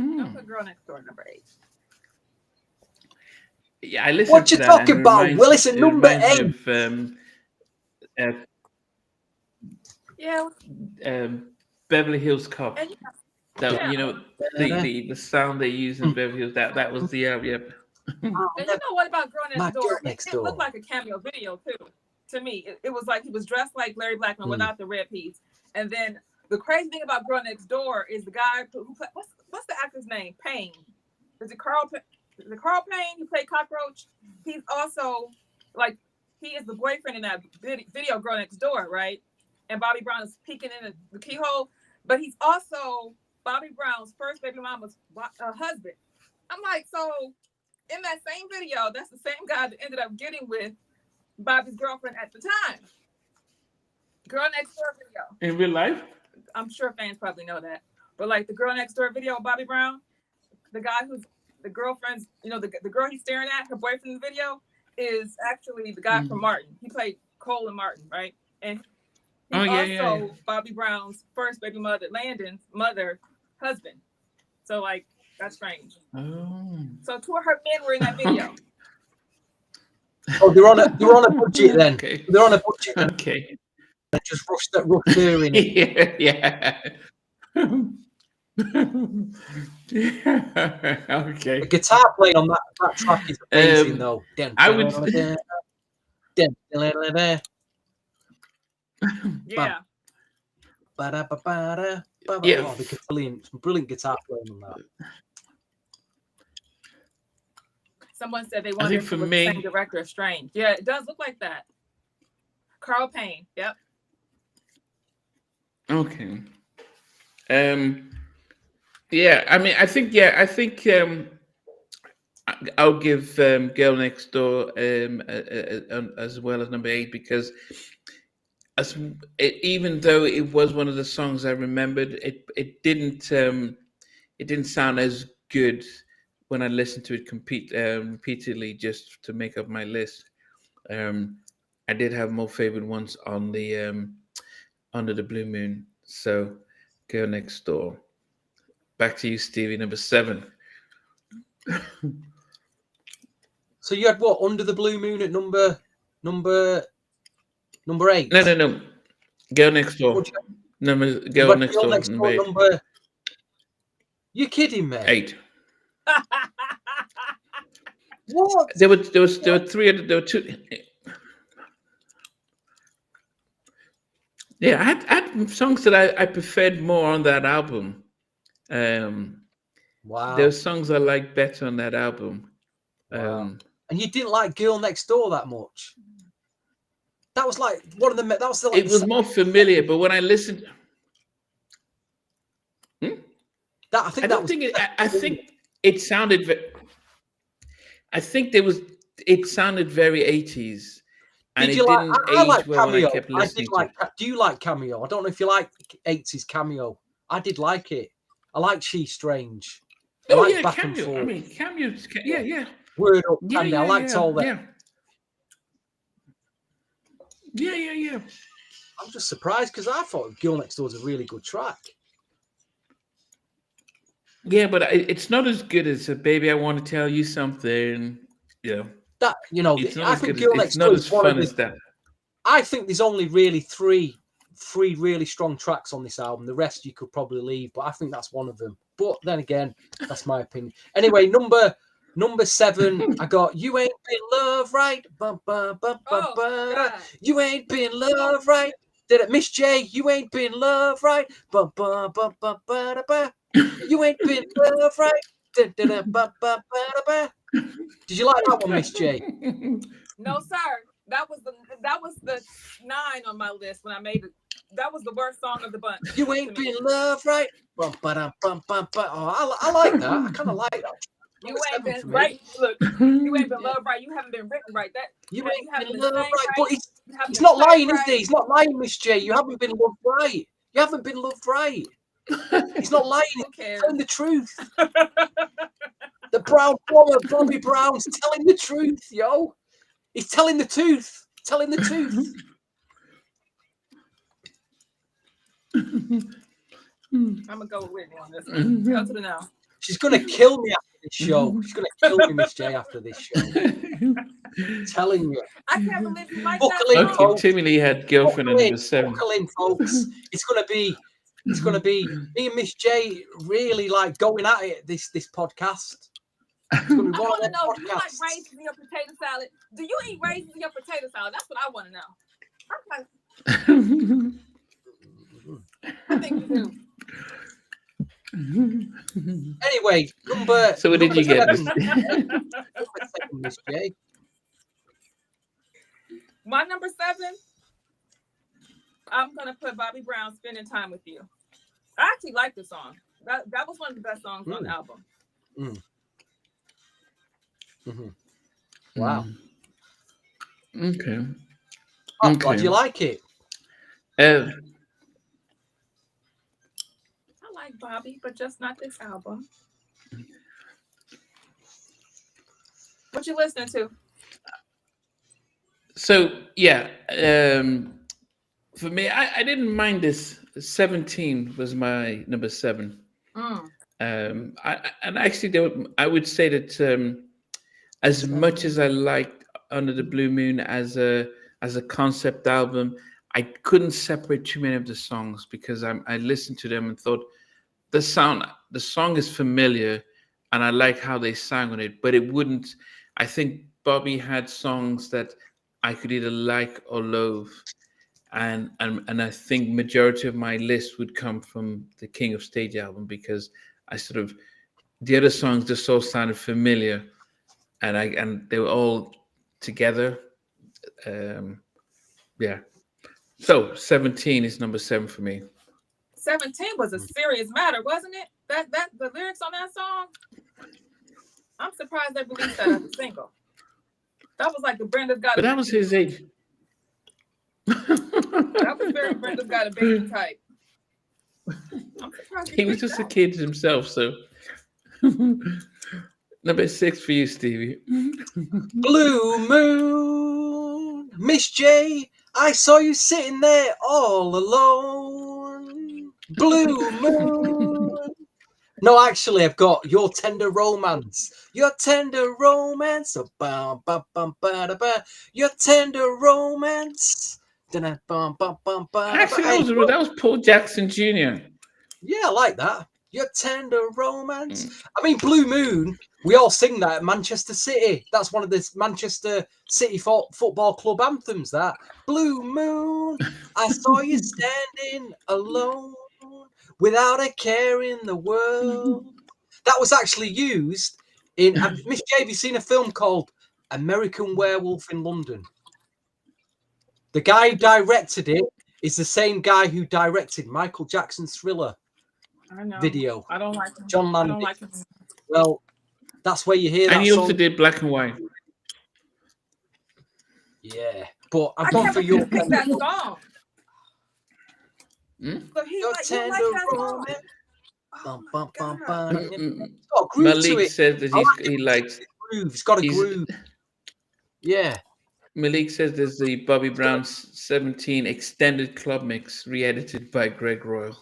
I'll put Girl Next Door number 8. Yeah, I listened What to you that. talking And about? Well, it's a number 8. Beverly Hills Cop. And That the sound they use in Beverly Hills. That was the yep. And you know what about Girl Next Door? Next It Door looked like a cameo video too. To me, it was like he was dressed like Larry Blackman without the red piece. And then the crazy thing about Girl Next Door is the guy who played, what's the actor's name? Payne. Is it Carl? Is it Carl Payne? He played Cockroach. He's also like he is the boyfriend in that video Girl Next Door, right? And Bobby Brown is peeking in the keyhole, but he's also Bobby Brown's first baby mama's husband. I'm like, so in that same video, that's the same guy that ended up getting with Bobby's girlfriend at the time. Girl Next Door video. In real life? I'm sure fans probably know that. But like the Girl Next Door video of Bobby Brown, the guy who's the girlfriend's, the girl he's staring at, her boyfriend in the video, is actually the guy from Martin. He played Cole and Martin, right? And he's also Bobby Brown's first baby mother, Landon's husband. So like, that's strange. Oh. So two of her men were in that video. Oh, they're on a budget then. Okay. They're on a budget. Then. Okay. They just rushed her in. Yeah. Okay. The guitar playing on that track is amazing though. I would. Yeah. Yeah. Oh, brilliant guitar playing on that. Someone said they wanted to be the same director of Strange. Yeah, it does look like that. Carl Payne. Yep. Okay. Yeah, I mean, I think I'll give Girl Next Door as well as number 8 because even though it was one of the songs I remembered, it didn't sound as good when I listened to it repeatedly just to make up my list. I did have more favorite ones on the Under the Blue Moon. So Girl Next Door. Back to you, Stevie, number 7. So you had what? Under the Blue Moon at number 8? No. Girl Next Door. Girl Next Door, number 8. You kidding me? 8. What? There were 3. There were 2. Yeah, I had songs that I preferred more on that album. Wow. There were songs I liked better on that album. Wow. And you didn't like Girl Next Door that much? That was like one of the. That was it was more familiar, but when I listened, I think it sounded. I think it sounded very 80s, and it didn't age well when I kept listening to it. Do you like Cameo? I don't know if you like 80s Cameo. I did like it. I like She's Strange. Oh yeah, Cameo. I mean, Cameo. Yeah. Word Up, Cameo. I liked all that. Yeah. I'm just surprised because I thought Girl Next Door was a really good track. Yeah, but it's not as good as Baby I Want to Tell You Something. Yeah. That, I think Girl Next Door is one of the, that. I think there's only really three really strong tracks on this album. The rest you could probably leave, but I think that's one of them. But then again, that's my opinion. Anyway, number 7, I got You Ain't Been Loved Right. You ain't been loved right. Miss J, you ain't been loved right. Ba, ba, ba, ba, ba, da, ba. You ain't been loved right. Da, da, da, ba, ba, ba, da, ba. Did you like that one, Miss J? No, sir. That was the 9 on my list when I made it. That was the worst song of the bunch. You ain't been loved right. Bum, ba, bum, bum, ba. Oh, I like that. I kind of like that. You ain't been right. Look, you ain't been loved right. You haven't been written right. That you ain't haven't been loved loved right. But he's been not lying, right. is he? He's not lying, Miss J. You haven't been loved right. You haven't been loved right. He's not lying. He's telling the truth. The brown plumber, Bobby Brown's telling the truth, yo. He's telling the truth. Telling the truth. I'm gonna go with Whitney on this one. Go to the now. She's gonna kill me after this show. She's gonna kill me, Miss J, after this show. I'm telling you. I can't believe you like Buckle that. in, Okay, folks. Timmy Lee had girlfriend at number 7. Buckle in, folks. It's gonna be me and Miss J really like going at it this podcast. It's gonna be I one want of to know, them do you like podcasts. raisins in your potato salad? Do you eat raisins in your potato salad? That's what I want to know. I think you do. Anyway, number. So what did you get? 7. Miss J. My number 7. I'm gonna put Bobby Brown "Spending Time with You." I actually like the song. That was one of the best songs on the album. Wow. Okay. I'm glad you like it. I like Bobby, but just not this album. What you listening to? So yeah, for me, I didn't mind this. 17 was my number 7. And actually, I would say that as much as I liked Under the Blue Moon as a concept album, I couldn't separate too many of the songs because I listened to them and thought the song is familiar, and I like how they sang on it, but it wouldn't. I think Bobby had songs that I could either like or loathe, and I think majority of my list would come from the King of Stage album because I sort of the other songs just all sounded familiar, and they were all together. Yeah. So 17 is number 7 for me. 17 was a serious matter, wasn't it? That the lyrics on that song. I'm surprised they released that as a single. That was like the Brenda's Got. But that was his age. That was very Brenda's Got a Baby type. I'm surprised He was just a kid himself, so. Number 6 for you, Stevie. Blue Moon, Miss J, I saw you sitting there all alone. Blue Moon. No, actually, I've got Your Tender Romance. Your Tender Romance. Your Tender Romance. Actually, that was Paul Jackson Jr. Yeah, I like that. Your Tender Romance. I mean, Blue Moon, we all sing that at Manchester City. That's one of the Manchester City Football Club anthems, that. Blue Moon, I saw you standing alone without a care in the world. That was actually used in... Miss J, have you seen a film called American Werewolf in London? The guy who directed it is the same guy who directed Michael Jackson's Thriller video. I don't like him. John Landis. I don't like him. Well, that's where you hear that And he song. also did Black and White. Yeah, but I've gone for Your Tender that song. So Your Tender Romance. It's got a groove Malik to it. says that he likes. It's got a groove. Yeah. Malik says there's the Bobby Brown 17 extended club mix re-edited by Greg Royal.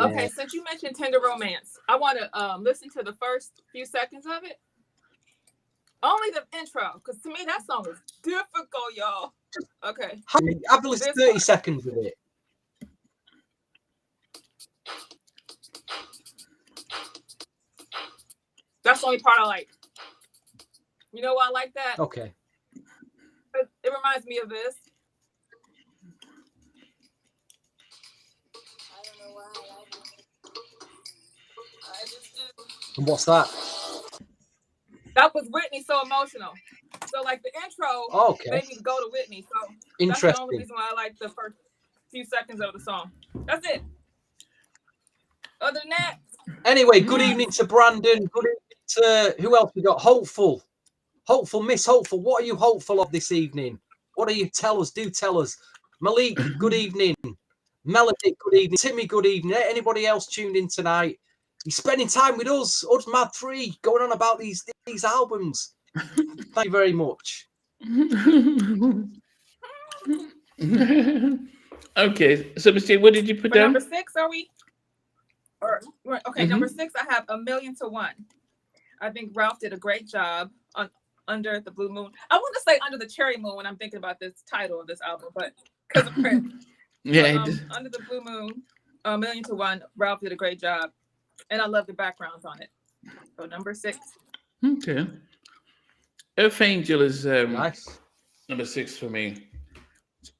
Okay, since you mentioned Tender Romance, I want to listen to the first few seconds of it. Only the intro, because to me that song is difficult, y'all. Okay. Have a listen 30 seconds of it. That's the only part I like. You know why I like that? Okay. It reminds me of this. And what's that? That was Whitney, So Emotional. So like the intro Okay. made me go to Whitney. So that's the Interesting. only reason why I like the first few seconds of the song. That's it. Other than that. Anyway, good evening to Brandon. Good evening to who else we got? Hopeful. Hopeful, Miss Hopeful. What are you hopeful of this evening? What are you? Tell us. Do tell us. Malik, good evening. Melody, good evening. Timmy, good evening. Anybody else tuned in tonight? He's spending time with us. Us Mad 3, going on about these albums. Thank you very much. Okay, so Mr. What did you put For down? number 6, are we? Okay, number 6, I have 1,000,000 to 1. I think Ralph did a great job on Under the Blue Moon. I want to say Under the Cherry Moon when I'm thinking about this title of this album, but because of Prince. Yeah, Under the Blue Moon, 1,000,000 to 1. Ralph did a great job, and I love the backgrounds on it. So number 6. okay. Earth Angel is Nice. number 6 for me.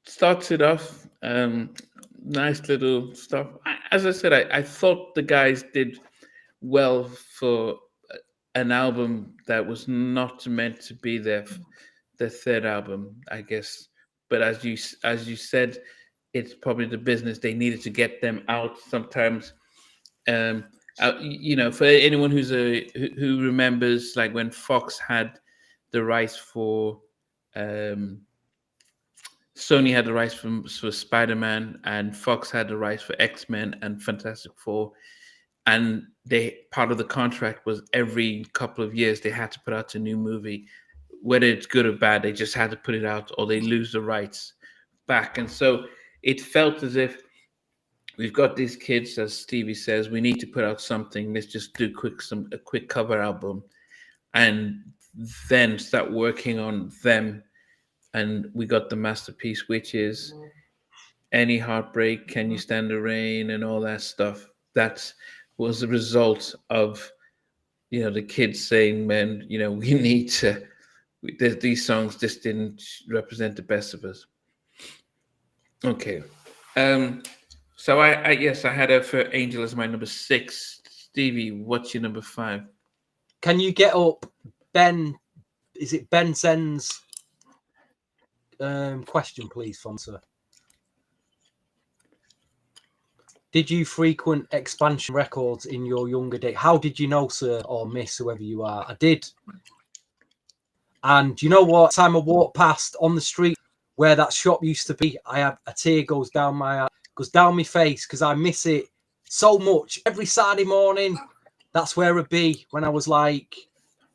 Starts it off, nice little stuff. As I said, I thought the guys did well for an album that was not meant to be their third album, I guess. But as you said, it's probably the business. They needed to get them out sometimes. You know, for anyone who remembers, like when Fox had the rights for Sony had the rights for Spider-Man, and Fox had the rights for X-Men and Fantastic Four. And part of the contract was every couple of years they had to put out a new movie, whether it's good or bad. They just had to put it out, or they lose the rights back. And so it felt as if we've got these kids, as Stevie says, we need to put out something. Let's just do a quick cover album, and then start working on them. And we got the masterpiece, which is Any Heartbreak, Can You Stand the Rain, and all that stuff. That was the result of, you know, the kids saying, man, you know, we need to, these songs just didn't represent the best of us. Okay. So I had her for Angel as my number 6. Stevie, what's your number 5? Can you get up Ben? Is it Ben Zen's question, please, Fonsa? Did you frequent Expansion Records in your younger day? How did you know, sir, or miss, whoever you are? I did. And you know what? Time I walked past on the street where that shop used to be, I had a tear goes down my face because I miss it so much. Every Saturday morning, that's where I'd be when I was like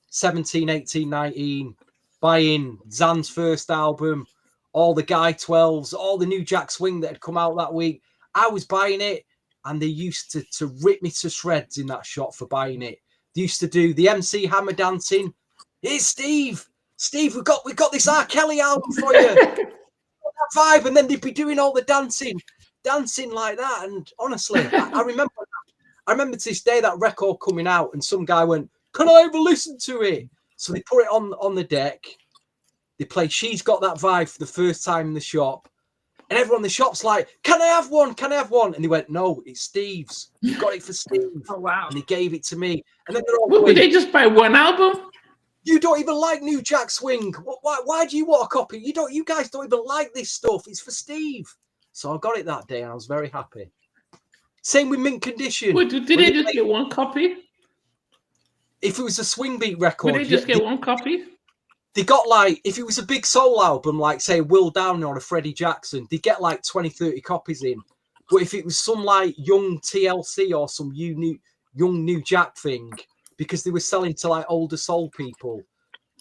17, 18, 19, buying Zan's first album, all the Guy 12s, all the new Jack Swing that had come out that week. I was buying it, and they used to rip me to shreds in that shop for buying it. They used to do the MC Hammer dancing. Hey, Steve, we got this R. Kelly album for you. That vibe, and then they'd be doing all the dancing like that. And honestly, I remember to this day that record coming out, and some guy went, "Can I ever listen to it?" So they put it on the deck. They played She's Got That Vibe for the first time in the shop. And everyone in the shop's like, "Can I have one? Can I have one?" And they went, "No, it's Steve's. You got it for Steve." Oh, wow. And he gave it to me. And then they're all Well, going, did they just buy one album? "You don't even like New Jack Swing. Why do you want a copy? You guys don't even like this stuff. It's for Steve." So I got it that day, and I was very happy. Same with Mint Condition. Wait, did they just get one copy? If it was a swing beat record, Would they just get one copy? They got like, if it was a big soul album, like say Will Downing or a Freddie Jackson, they get like 20, 30 copies in. But if it was some like young TLC or some young New Jack thing, because they were selling to like older soul people,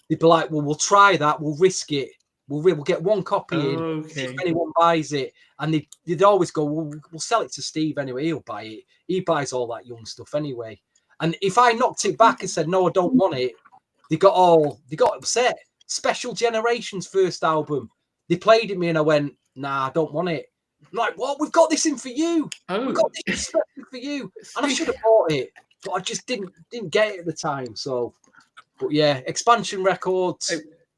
they'd be like, "Well, we'll try that. We'll risk it. We'll get one copy in, see if anyone buys it." And they'd always go, "Well, we'll sell it to Steve anyway. He'll buy it. He buys all that young stuff anyway." And if I knocked it back and said, "No, I don't want it," they got upset. Special Generations first album, they played it me, and I went, "Nah, I don't want it." I'm like, "What? We've got this in for you. We've got this special for you." And I should have bought it, but I just didn't get it at the time. So, but yeah, Expansion Records,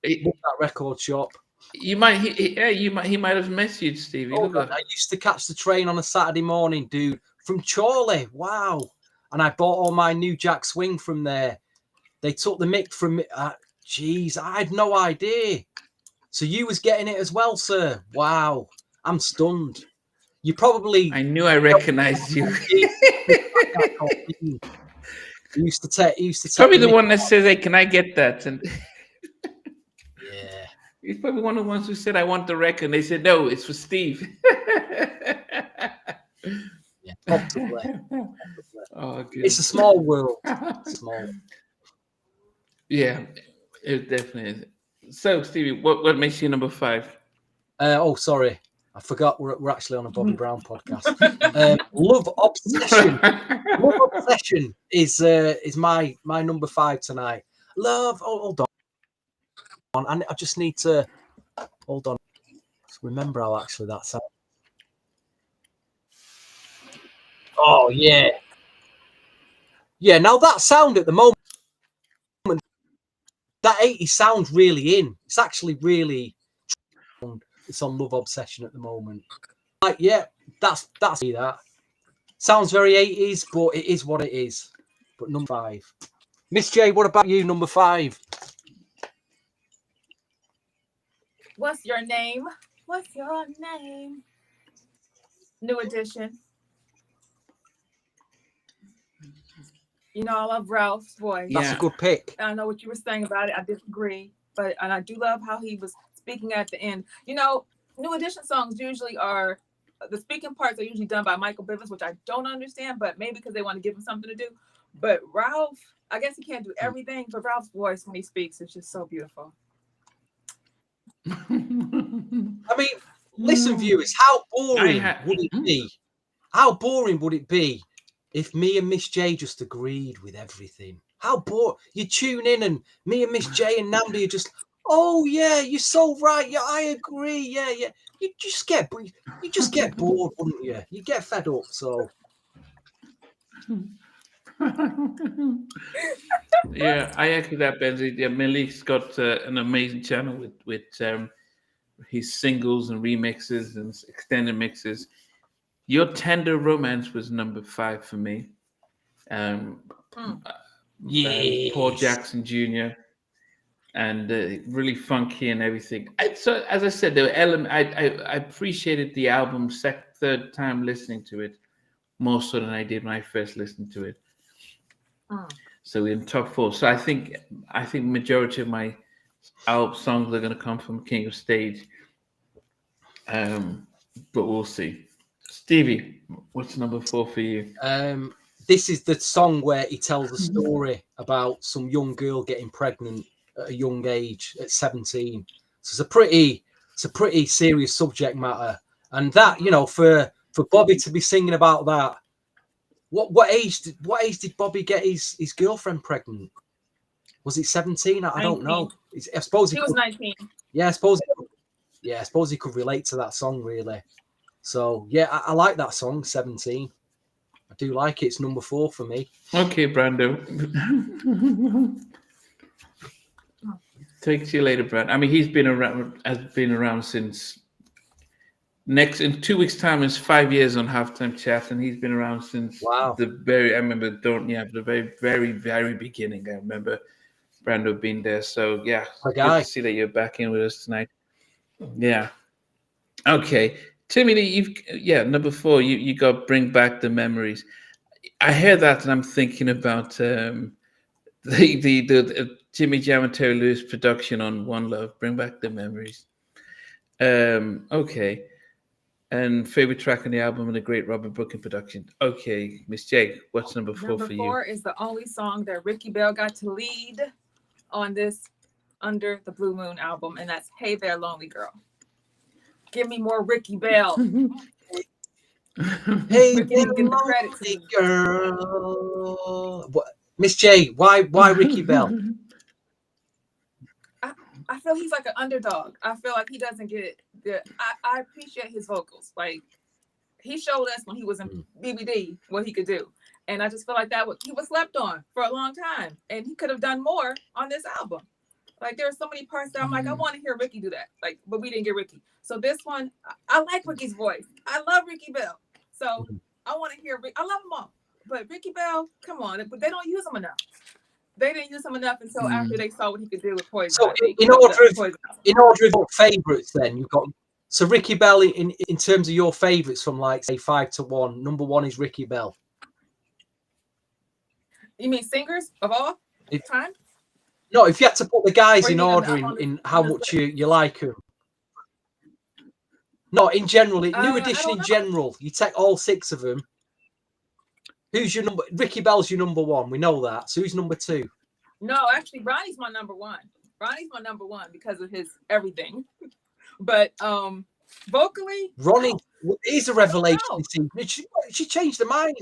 that record shop. He might have messaged Stevie. Oh, God, I used to catch the train on a Saturday morning, dude, from Chorley. Wow. And I bought all my New Jack Swing from there. They took the mic from me. Jeez, I had no idea. So you was getting it as well, sir. Wow. I'm stunned. You probably... I knew I recognized you. He used to take Probably the mic one that says, "Hey, can I get that?" And yeah. he's probably one of the ones who said, "I want the record." And they said, "No, it's for Steve." Yeah, possibly. Oh, good. It's a small world. Small. Yeah, it definitely is. So, Stevie, what makes you number 5? Oh, sorry. I forgot we're actually on a Bobby Brown podcast. Love Obsession. Love Obsession is my number 5 tonight. Love. Oh, hold on. I just need to hold on. Remember how actually that sounds. Oh yeah. Yeah. Now that sound at the moment, that 80s sounds really in. It's actually really. It's on Love Obsession at the moment. Like, yeah, that's that. Sounds very 80s, but it is what it is. But number 5. Miss J, what about you, number 5? What's your name? What's your name? New Edition. You know, I love Ralph's voice. That's a good pick. I know what you were saying about it. I disagree, and I do love how he was speaking at the end. You know, New Edition songs usually are, the speaking parts are usually done by Michael Bivins, which I don't understand, but maybe because they want to give him something to do. But Ralph, I guess he can't do everything, but Ralph's voice when he speaks is just so beautiful. I mean, listen, viewers, how boring would it be? How boring would it be if me and Miss J just agreed with everything? How bored. You tune in and me and Miss J and Namdi are just, oh yeah, you're so right. Yeah, I agree. Yeah. You just get bored, wouldn't you? You get fed up. So Yeah, I echo that, Benzi. Yeah, Malik's got an amazing channel with his singles and remixes and extended mixes. Your Tender Romance was number 5 for me. Paul Jackson Jr. and really funky and everything. So as I said, there were elements. I appreciated the album third time listening to it more so than I did when I first listened to it. So we're in top 4. So I think majority of my album songs are going to come from King of Stage. But we'll see. Stevie, what's number 4 for you? This is the song where he tells a story about some young girl getting pregnant at a young age, at 17. So it's a pretty serious subject matter. And that, you know, for Bobby to be singing about that, what age did Bobby get his girlfriend pregnant? Was it 17? I don't know. I suppose he was 19. Yeah, I suppose he could relate to that song, really. So yeah, I like that song, 17. I do like it. It's number 4 for me. Okay, Brando. Take to you later, Brad. I mean, has been around since in 2 weeks' time is 5 years on Halftime Chat, and he's been around since the very, very, very beginning. I remember Brando being there. So yeah, good to see that you're back in with us tonight. Yeah. Okay. Timmy, number 4, you got Bring Back the Memories. I hear that and I'm thinking about the Jimmy Jam and Terry Lewis production on One Love, Bring Back the Memories. Okay. And favorite track on the album and the great Robert Brooking production. Okay, Miss J, what's number 4 for you? Number 4 is the only song that Ricky Bell got to lead on this Under the Blue Moon album, and that's Hey There, Lonely Girl. Give me more Ricky Bell. Hey there, lonely girl. Miss J, why Ricky Bell? I feel he's like an underdog. I feel like he doesn't get it. I appreciate his vocals. Like, he showed us when he was in BBD what he could do. And I just feel like he was slept on for a long time. And he could have done more on this album. Like, there are so many parts that I'm like, I want to hear Ricky do that. Like, but we didn't get Ricky. So this one, I like Ricky's voice. I love Ricky Bell. So I want to hear. I love them all, but Ricky Bell, come on, but they don't use him enough. They didn't use him enough until after they saw what he could do with Poison. So in order of favourites, then you've got Ricky Bell in terms of your favourites from like say 5 to 1. Number 1 is Ricky Bell. You mean singers of all time? No, if you had to put the guys in order in how much you like them. No, in general, New Edition in general, you take all 6 of them. Who's your number? Ricky Bell's your number 1. We know that. So who's number 2? No, actually, Ronnie's my number 1. Ronnie's my number 1 because of his everything. But vocally, Ronnie is a revelation. She changed her mind.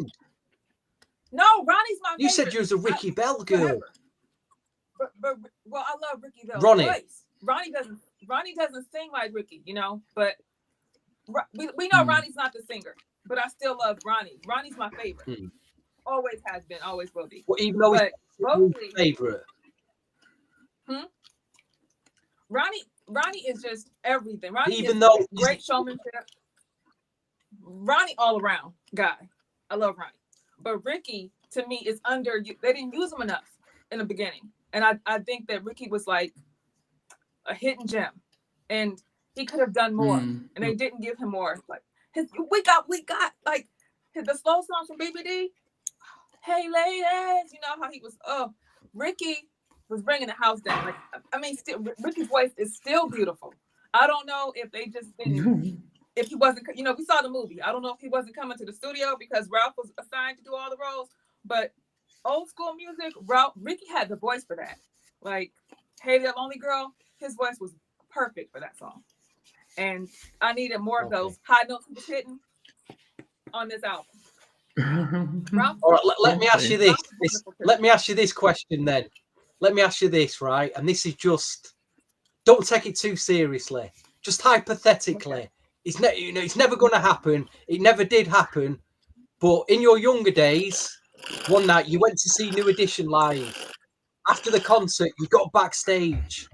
No, Ronnie's my favorite. You said you was a Ricky Bell girl. But well, I love Ricky Bell's voice. Ronnie doesn't sing like Ricky, you know. But we know Ronnie's not the singer. But I still love Ronnie. Ronnie's my favorite. Always has been. Always will be. Well, even though he's vocally, favorite. Ronnie is just everything. Ronnie even though great showmanship. Ronnie all around guy. I love Ronnie. But Ricky, to me, is under. They didn't use him enough in the beginning, and I think that Ricky was like a hidden gem, and he could have done more, and they didn't give him more. Like we got like the slow songs from BBD. Hey ladies, you know how he was. Oh, Ricky was bringing the house down. Like I mean, still Ricky's voice is still beautiful. I don't know if they just didn't. If he wasn't, you know, we saw the movie. I don't know if he wasn't coming to the studio because Ralph was assigned to do all the roles. But old school music, Ricky had the voice for that. Like, Hey There Lonely Girl, his voice was perfect for that song. And I needed more of those high notes he was hitting on this album. Ralph, all right, let me ask you this. Let me ask you this question then. Let me ask you this, right? And this is just, don't take it too seriously. Just hypothetically. Okay. It's never going to happen. It never did happen. But in your younger days, one night you went to see New Edition live. After the concert, you got backstage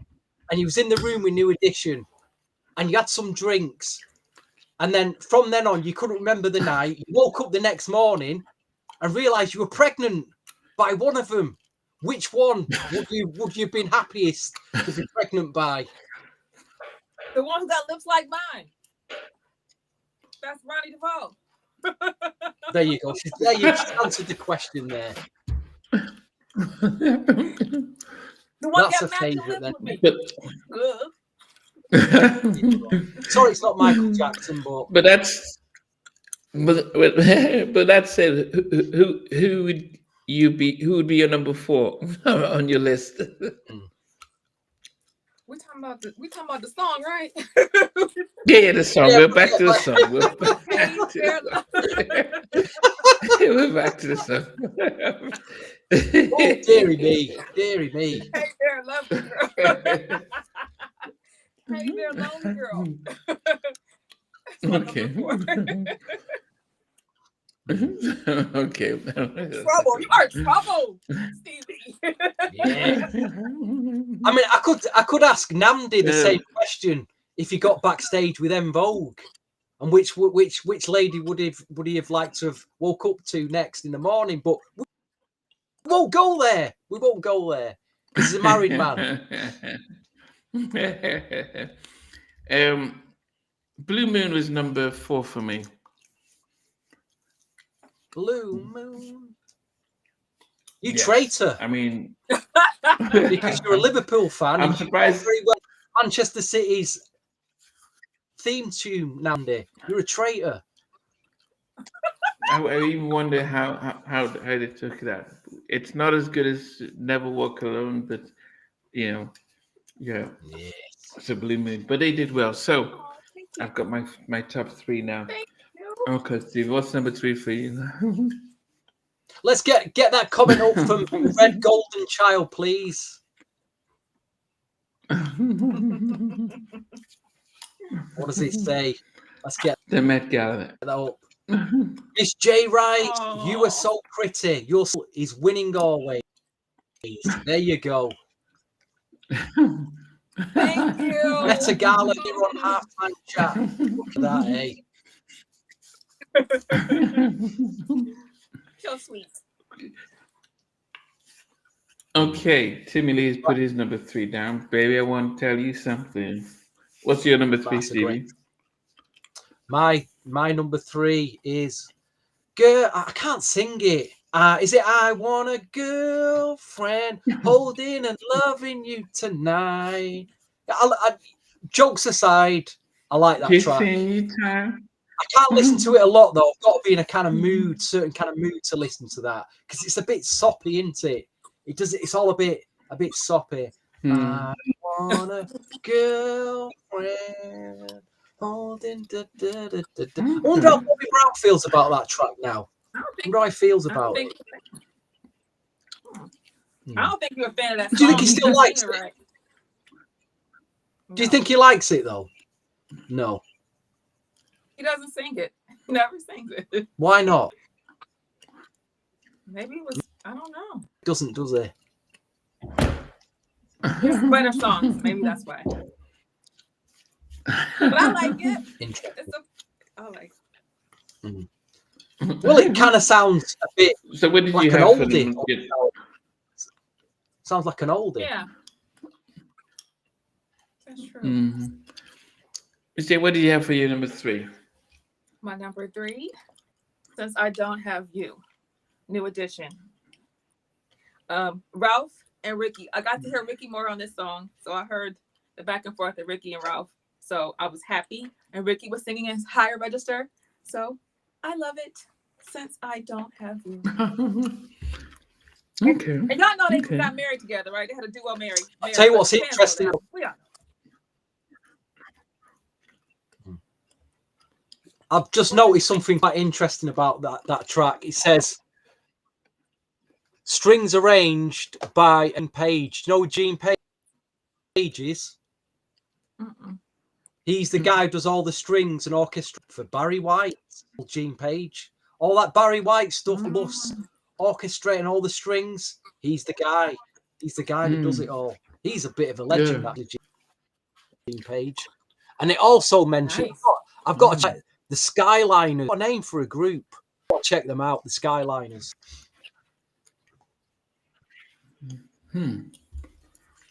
and you was in the room with New Edition and you had some drinks. And then from then on, you couldn't remember the night. You woke up the next morning and realised you were pregnant by one of them. Which one would you have been happiest to be pregnant by? The one who got lips like mine. That's Ronnie DeVoe. There you go. There you answered the question there. The one that's a favourite then. Sorry, it's not Michael Jackson, but that's who would you be? Who would be your number 4 on your list? We talking about the song, right? Yeah, the song. Yeah, we're back to the song. We're back to the song. Oh, dearie me. Hey there, lovely girl. Hey there, lonely girl. Okay. Okay. Trouble. You are trouble, Stevie. Yeah. I mean, I could ask Namdi the same question if he got backstage with En Vogue, and which lady would he have liked to have woke up to next in the morning? But we won't go there. We won't go there. He's a married man. Blue Moon was number 4 for me. Blue Moon. You traitor. I mean, because you're a Liverpool fan. I'm surprised. Very well Manchester City's theme tune, Namdi. You're a traitor. I even wonder how they took that. It's not as good as Never Walk Alone, but you know, yeah. It's a Blue Moon, but they did well. So I've got my top 3 now. Okay, Steve, what's number 3 for you? Let's get that comment up from Red Golden Child, please. What does it say? Let's get the Met Gala. that up. Miss J. Wright, you are so pretty. Your soul is winning always. There you go. Thank you. Met Gala here on Halftime Chat. Look at that, eh? So sweet. Okay, Timmy Lee's put his number 3 down. Baby, I want to tell you something. What's your number 3, That's a great. Stevie? My number 3 is girl. I can't sing it. Is it I want a girlfriend holding and loving you tonight? Jokes aside, I like that track. Kissing you time. I can't listen to it a lot though. I've got to be in a kind of mood, certain kind of mood to listen to that because it's a bit soppy, isn't it? It's all a bit soppy. I want a girlfriend holding. I wonder how Bobby Brown feels about that track now. I wonder how he feels about it. I don't think you're a fan of that song. Do you think he still likes it? Right. Do you think he likes it though? No. He doesn't sing it. He never sings it. Why not? Maybe it was, I don't know. Doesn't, does he? It's better songs. Maybe that's why. But I like it. Interesting. I like it. Well, it kind of sounds a bit So what did like you an have for oldie. them? Sounds like an oldie. Yeah. That's true. Mm-hmm. What did you have for your number 3? My number 3, Since I Don't Have You, New Edition. Ralph and Ricky. I got to hear Ricky more on this song, so I heard the back and forth of Ricky and Ralph. So I was happy, and Ricky was singing in higher register. So I love it. Since I Don't Have You. Okay. And y'all know they got married together, right? They had a duo married. I'll tell you what's interesting. I've just noticed something quite interesting about that track. It says strings arranged by Gene Page. You know who Gene Page is? He's the guy who does all the strings and orchestra for Barry White. Gene Page. All that Barry White stuff, loves orchestrating all the strings. He's the guy. He's the guy that does it all. He's a bit of a legend, that Gene Page. And it also mentioned, I've got to check the Skyliners. What a name for a group. Check them out, the Skyliners.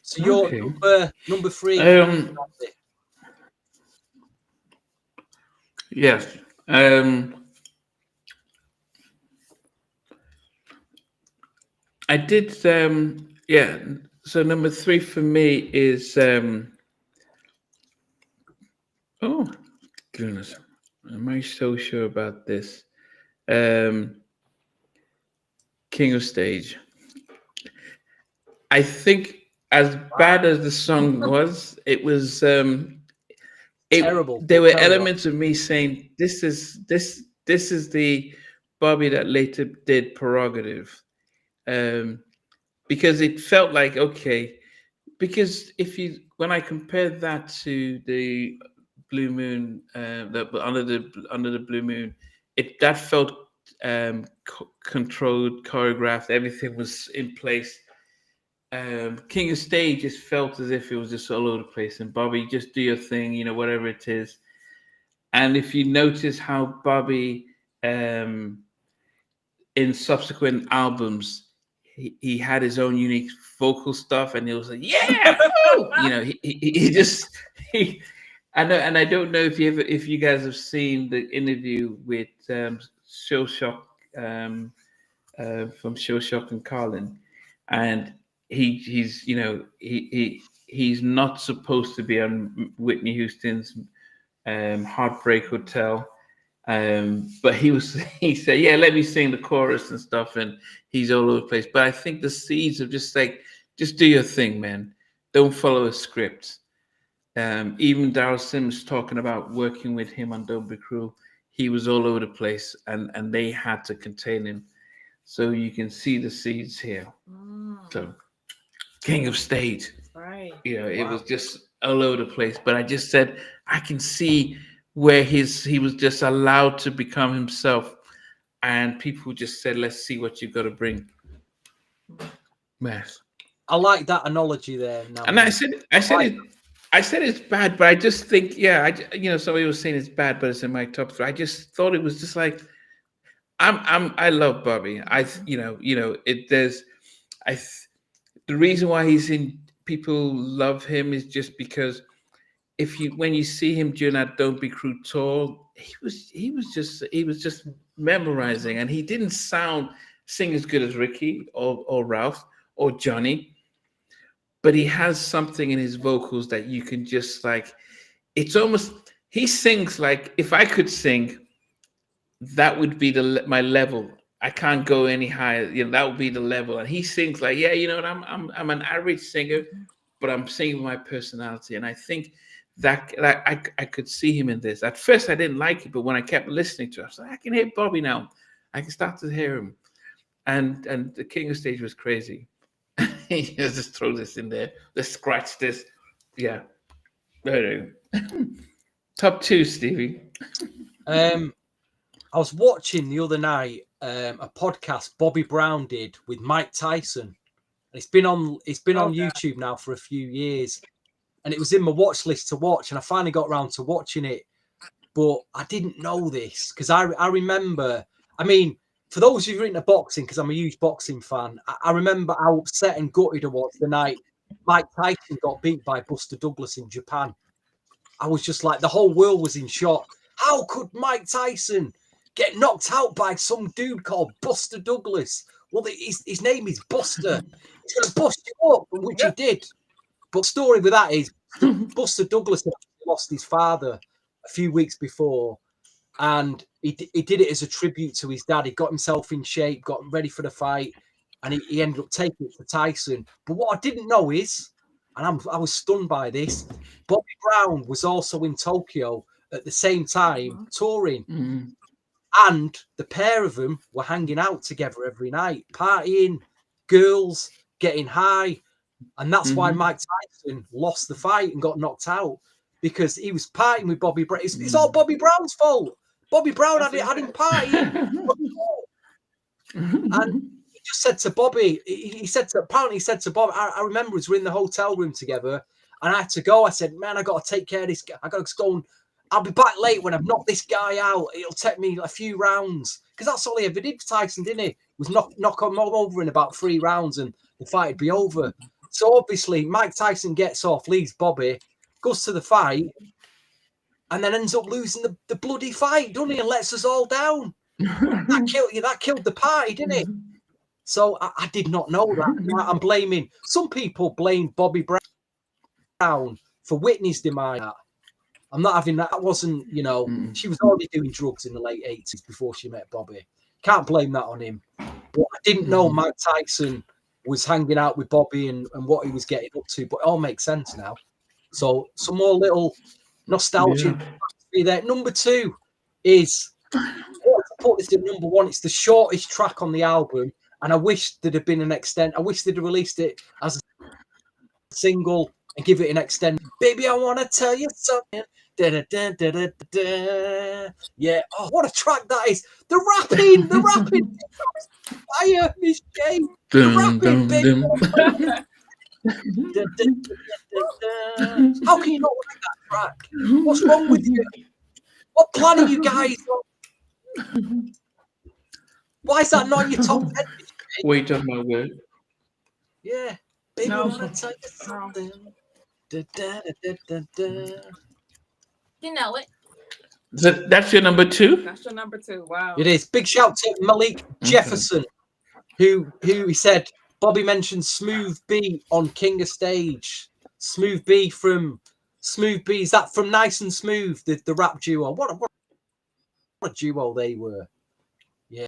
So your number 3. Yes. I did. Yeah. So number 3 for me is. Oh goodness, am I so sure about this? King of Stage. I think as bad as the song was, it was. Terrible. There were elements of me saying, "This is the Bobby that later did Prerogative," because it felt like okay. Because when I compared that to the Blue Moon, under the Blue Moon, that felt controlled, choreographed. Everything was in place. King of Stage just felt as if it was just all over the place. And Bobby, just do your thing, whatever it is. And if you notice how Bobby, in subsequent albums, he had his own unique vocal stuff, and he was like, "Yeah, I know, and I don't know if you guys have seen the interview with Show Shock from Show Shock and Carlin, and he's not supposed to be on Whitney Houston's Heartbreak Hotel, but he said, yeah, let me sing the chorus and stuff, and he's all over the place. But I think the seeds of just do your thing, man. Don't follow a script. Even Darryl Sims talking about working with him on Don't Be Cruel, he was all over the place, and they had to contain him. So you can see the seeds here. So King of Stage, right? It was just all over the place. But I just said I can see where he was just allowed to become himself, and people just said, "Let's see what you've got to bring." Yes. I like that analogy there. Now, and I said it. I said it's bad, but I just think, yeah, somebody was saying it's bad, but it's in my top three. I just thought it was just like, I love Bobby. There's, I, the reason why he's in, people love him is just because when you see him during that Don't Be Cruel tour, he was just memorizing, and he didn't sing as good as Ricky or Ralph or Johnny, but he has something in his vocals that you can just like, it's almost, he sings like, if I could sing, that would be my level. I can't go any higher. That would be the level. And he sings like, yeah, you know what? I'm an average singer, but I'm singing with my personality. And I think that I could see him in this. At first, I didn't like it, but when I kept listening to it, I was like, I can hear Bobby now. I can start to hear him. And the King of Stage was crazy. He just throw this in there. Let's scratch this. Yeah. Top two, Stevie. I was watching the other night a podcast Bobby Brown did with Mike Tyson. And it's been on YouTube now for a few years. And it was in my watch list to watch, and I finally got around to watching it. But I didn't know this because I remember, I mean, for those who've into boxing, because I'm a huge boxing fan, I remember how upset and gutted I was the night Mike Tyson got beat by Buster Douglas in Japan. I was just like, the whole world was in shock. How could Mike Tyson get knocked out by some dude called Buster Douglas? Well, his name is Buster. He's going to bust you up, which he did. But the story with that is Buster Douglas lost his father a few weeks before, and he did it as a tribute to his dad. He got himself in shape, got ready for the fight, and he ended up taking it to Tyson. But what I didn't know is, and I was stunned by this, Bobby Brown was also in Tokyo at the same time touring. Mm-hmm. And the pair of them were hanging out together every night, partying, girls, getting high. And that's why Mike Tyson lost the fight and got knocked out, because he was partying with Bobby Brown. It's all Bobby Brown's fault. Bobby Brown had him partying. And he just said to Bobby, he said to Bob, I remember we were in the hotel room together and I had to go. I said, man, I got to take care of this guy. I got to go and I'll be back late when I've knocked this guy out. It'll take me a few rounds. Because that's all he ever did for Tyson, didn't he? Was knock him over in about 3 rounds and the fight would be over. So obviously, Mike Tyson gets off, leaves Bobby, goes to the fight, and then ends up losing the bloody fight, doesn't he? And lets us all down. That killed the party, didn't it? So I did not know that. I'm blaming. Some people blame Bobby Brown for Whitney's demise. I'm not having that. That wasn't, she was already doing drugs in the late 80s before she met Bobby. Can't blame that on him. But I didn't know Mike Tyson was hanging out with Bobby and what he was getting up to, but it all makes sense now. So some more little nostalgia there. Number 2 is, I put this at number 1. It's the shortest track on the album, and I wish there'd have been an extent. I wish they'd have released it as a single and give it an extent. Baby, I want to tell you something. Da, da, da, da, da, da. Yeah. Oh, what a track that is. The rapping. Fire, Miss J. The rapping, baby. How can you not like that track? What's wrong with you? What plan are you guys on? Why is that not in your top 10? Wait on my word. Yeah. Baby, I want to tell you something. Da, da, da, da, da. You know it. That's your number 2? That's your number 2. Wow. It is. Big shout to Malik Jefferson, who he said Bobby mentioned Smooth B on King of Stage. Smooth B, is that from Nice and Smooth, the rap duo? What a duo they were. Yeah.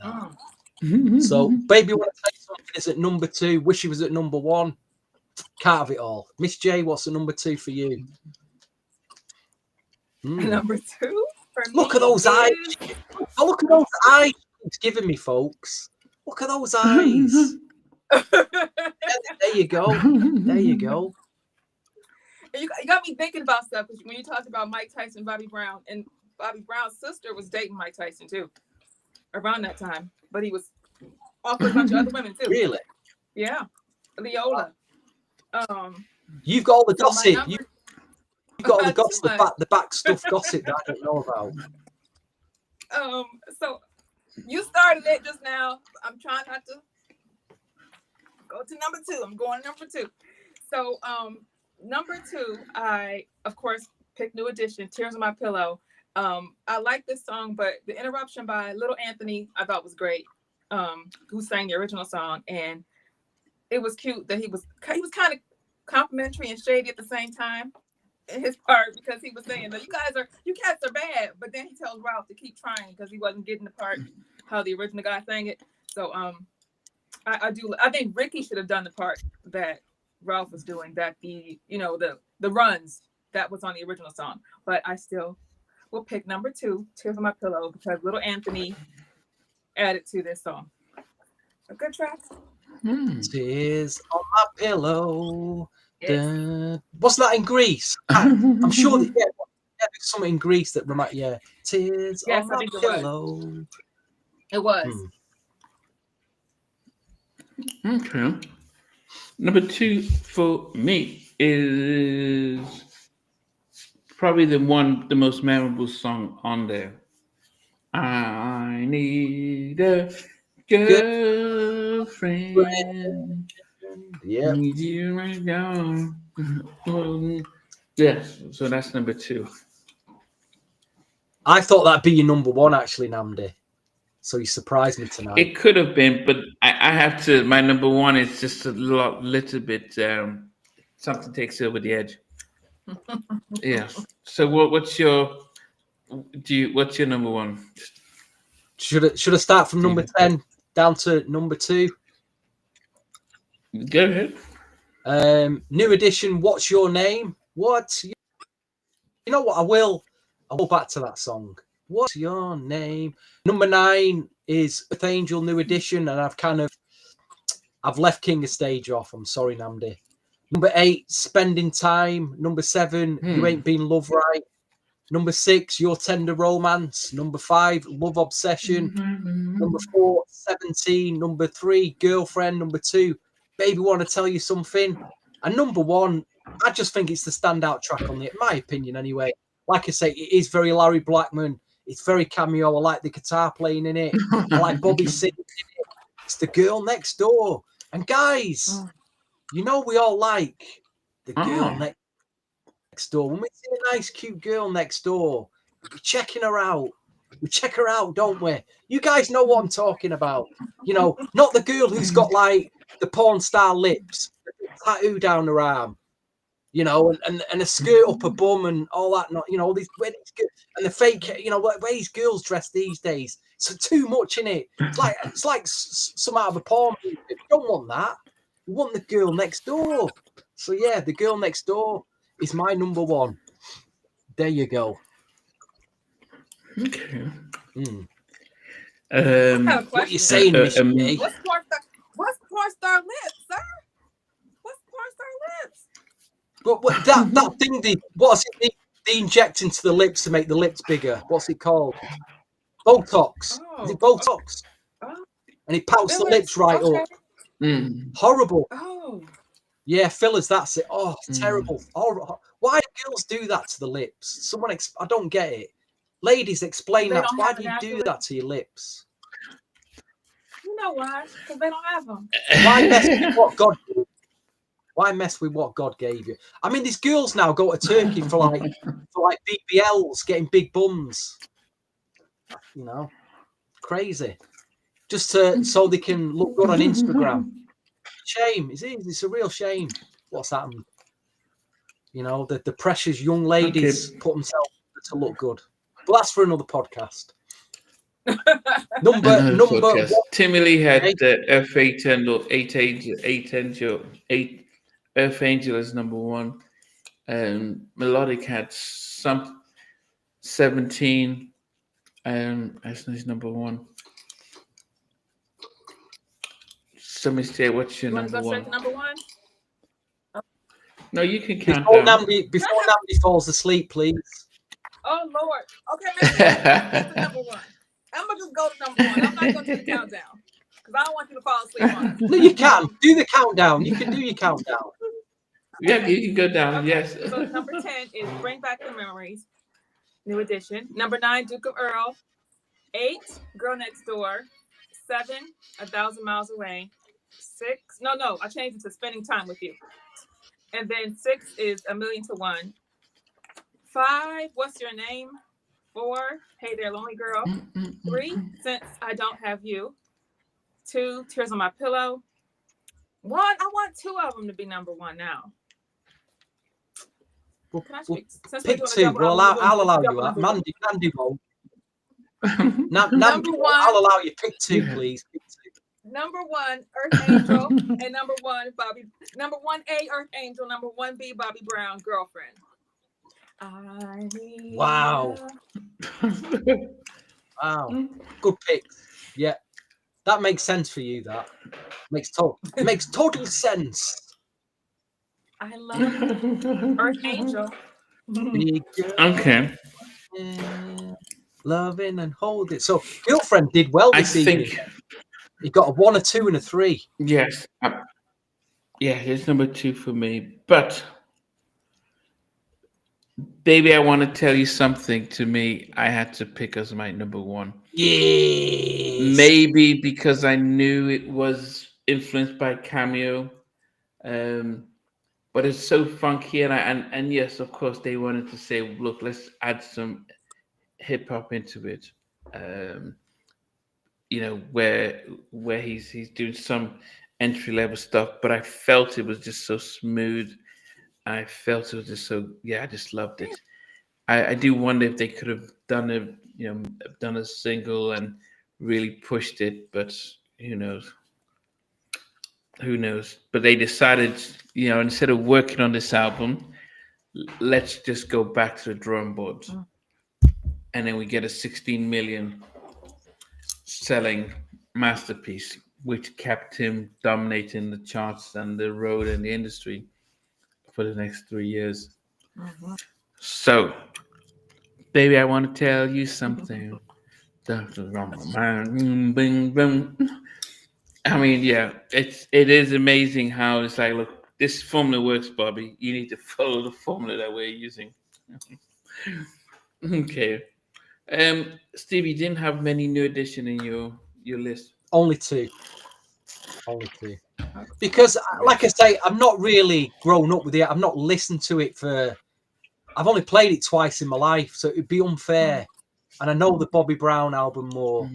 So Baby Want to Tell You Something is at number 2. Wish he was at number 1. Can't have it all. Miss J, what's at number 2 for you? Number 2 for me. Look at those eyes. Oh, look at those eyes it's giving me, folks. Look at those eyes. There you go. There you go. You got me thinking about stuff when you talked about Mike Tyson, Bobby Brown, and Bobby Brown's sister was dating Mike Tyson too around that time, but he was off with a bunch of other women too. Really? Yeah, Leola. You've got all the gossip. You've got all the back stuff gossip that I don't know about. So you started it just now. I'm trying not to go to number 2. I'm going to number 2. So number 2, I of course picked New Edition, Tears on My Pillow. I like this song, but the interruption by Little Anthony I thought was great. Who sang the original song, and it was cute that he was kind of complimentary and shady at the same time in his part, because he was saying that you cats are bad, but then he tells Ralph to keep trying because he wasn't getting the part how the original guy sang it. So I think Ricky should have done the part that Ralph was doing, that the runs that was on the original song, but I still will pick number 2, Tears on My Pillow, because Little Anthony added to this song. A good track. Tears on my pillow. Yes. Wasn't that in Greece? I'm sure that there's something in Greece that reminds Tears on my pillow. It was. Okay. Number 2 for me is probably the most memorable song on there. I need a girlfriend. Yeah. Need you right now. Yes, so that's number 2. I thought that'd be your number 1, actually, Namdi. So you surprised me tonight. It could have been, but I have to. My number 1 is just a little bit. Something takes over the edge. Yeah. So what's your number 1? Should I start from number 10 down to number 2? Go ahead. New Edition, What's Your Name? You know what? I will go back to that song. What's Your Name? Number 9 is Earth Angel, New Edition, and I've left King of Stage off. I'm sorry, Namdi. Number 8, Spending Time. Number 7, You Ain't Been Loved Right. Number 6, Your Tender Romance. Number 5, Love Obsession. Number 4, 17. Number 3, Girlfriend. Number 2, Baby Wanna Tell You Something. And number 1, I just think it's the standout track on it, in my opinion anyway. Like I say, it is very Larry Blackman. It's very cameo. I like the guitar playing in it. I like Bobby singing in it. It's The Girl Next Door. And guys, we all like the girl next door. When we see a nice, cute girl next door, we're checking her out. We check her out, don't we? You guys know what I'm talking about. Not the girl who's got like the porn star lips, tattoo down her arm, and a skirt up her bum and all that. And the fake, where these girls dress these days. So too much in it. It's like some out of a porn movie. We don't want that. We want the girl next door. So yeah, the girl next door is my number 1. There you go. Okay. What are you saying, Miss May? What's porn star lips, sir? What's porn star lips? But that thing, what's it? They inject into the lips to make the lips bigger. What's it called? Botox. Is it Botox? And it pouts the lips right up. Horrible. Oh. Yeah, fillers, that's it. Oh, terrible. Oh, why do girls do that to the lips? I don't get it. Ladies, explain that. Why do you do that to your lips? You know why? Because they don't have them. Why mess with what God gave you? Why mess with what God gave you? I mean, these girls now go to Turkey for like BBLs, getting big bums. Crazy. Just so they can look good on Instagram. Shame. It's a real shame what's happened. The precious young ladies put themselves to look good. But that's for another podcast. Number Timmy Lee had Earth Angel as number 1. Melodic had 17 as his number 1. Somebody say, what's your number 1? Number 1? No, you can count down. Before Namdi falls asleep, please. Oh, Lord. Okay, maybe number 1. I'm going to just go to number 1. I'm not going to do the countdown because I don't want you to fall asleep on it. No, you can. Do the countdown. You can do your countdown. Yeah, you can go down. Okay. Yes. So number 10 is Bring Back the Memories, New Edition. Number 9, Duke of Earl. 8, Girl Next Door. 7, 1,000 Miles Away. 6, no, I changed it to Spending Time with You. And then 6 is A Million to One. 5, What's Your Name? 4, Hey There, Lonely Girl. 3, Since I Don't Have You. 2, Tears on My Pillow. 1, I want 2 of them to be number 1 now. Can I speak? Since we're Pick doing a 2. double Well, album, I'll allow double you that. number 1. Nandy won't. Number Nandy, 1. I'll allow you. Pick 2, please. Pick 2. Number 1, Earth Angel, and number 1, Bobby. Number 1A, Earth Angel. Number 1B, Bobby Brown, Girlfriend. I need Wow. Wow. Good pick. Yeah. That makes sense for you, that. Makes total sense. I love Earth Angel. Big girl, Okay. loving and holding. So, Girlfriend did well I this evening. think, He got a 1, a 2, and a 3. yes. Yeah, it's number 2 for me. But, baby, I want to tell you something. To me, I had to pick as my number 1. Yes. Maybe because I knew it was influenced by Cameo. But it's so funky, and yes, of course, they wanted to say, look, let's add some hip hop into it. Where he's doing some entry level stuff, but I felt it was just so smooth. I felt it was just so, yeah, I just loved it. I do wonder if they could have done a single and really pushed it, but who knows? Who knows? But they decided, instead of working on this album, let's just go back to the drawing board. And then we get a 16 million selling masterpiece, which kept him dominating the charts and the road and the industry for the next 3 years. So, baby, I want to tell you something. I mean, yeah, it is amazing how it's like, look, this formula works, Bobby. You need to follow the formula that we're using. Okay. Steve, you didn't have many new edition in your list. Only 2. Because, like I say, I'm not really grown up with it. I've not listened to it I've only played it twice in my life, so it'd be unfair. And I know the Bobby Brown album more.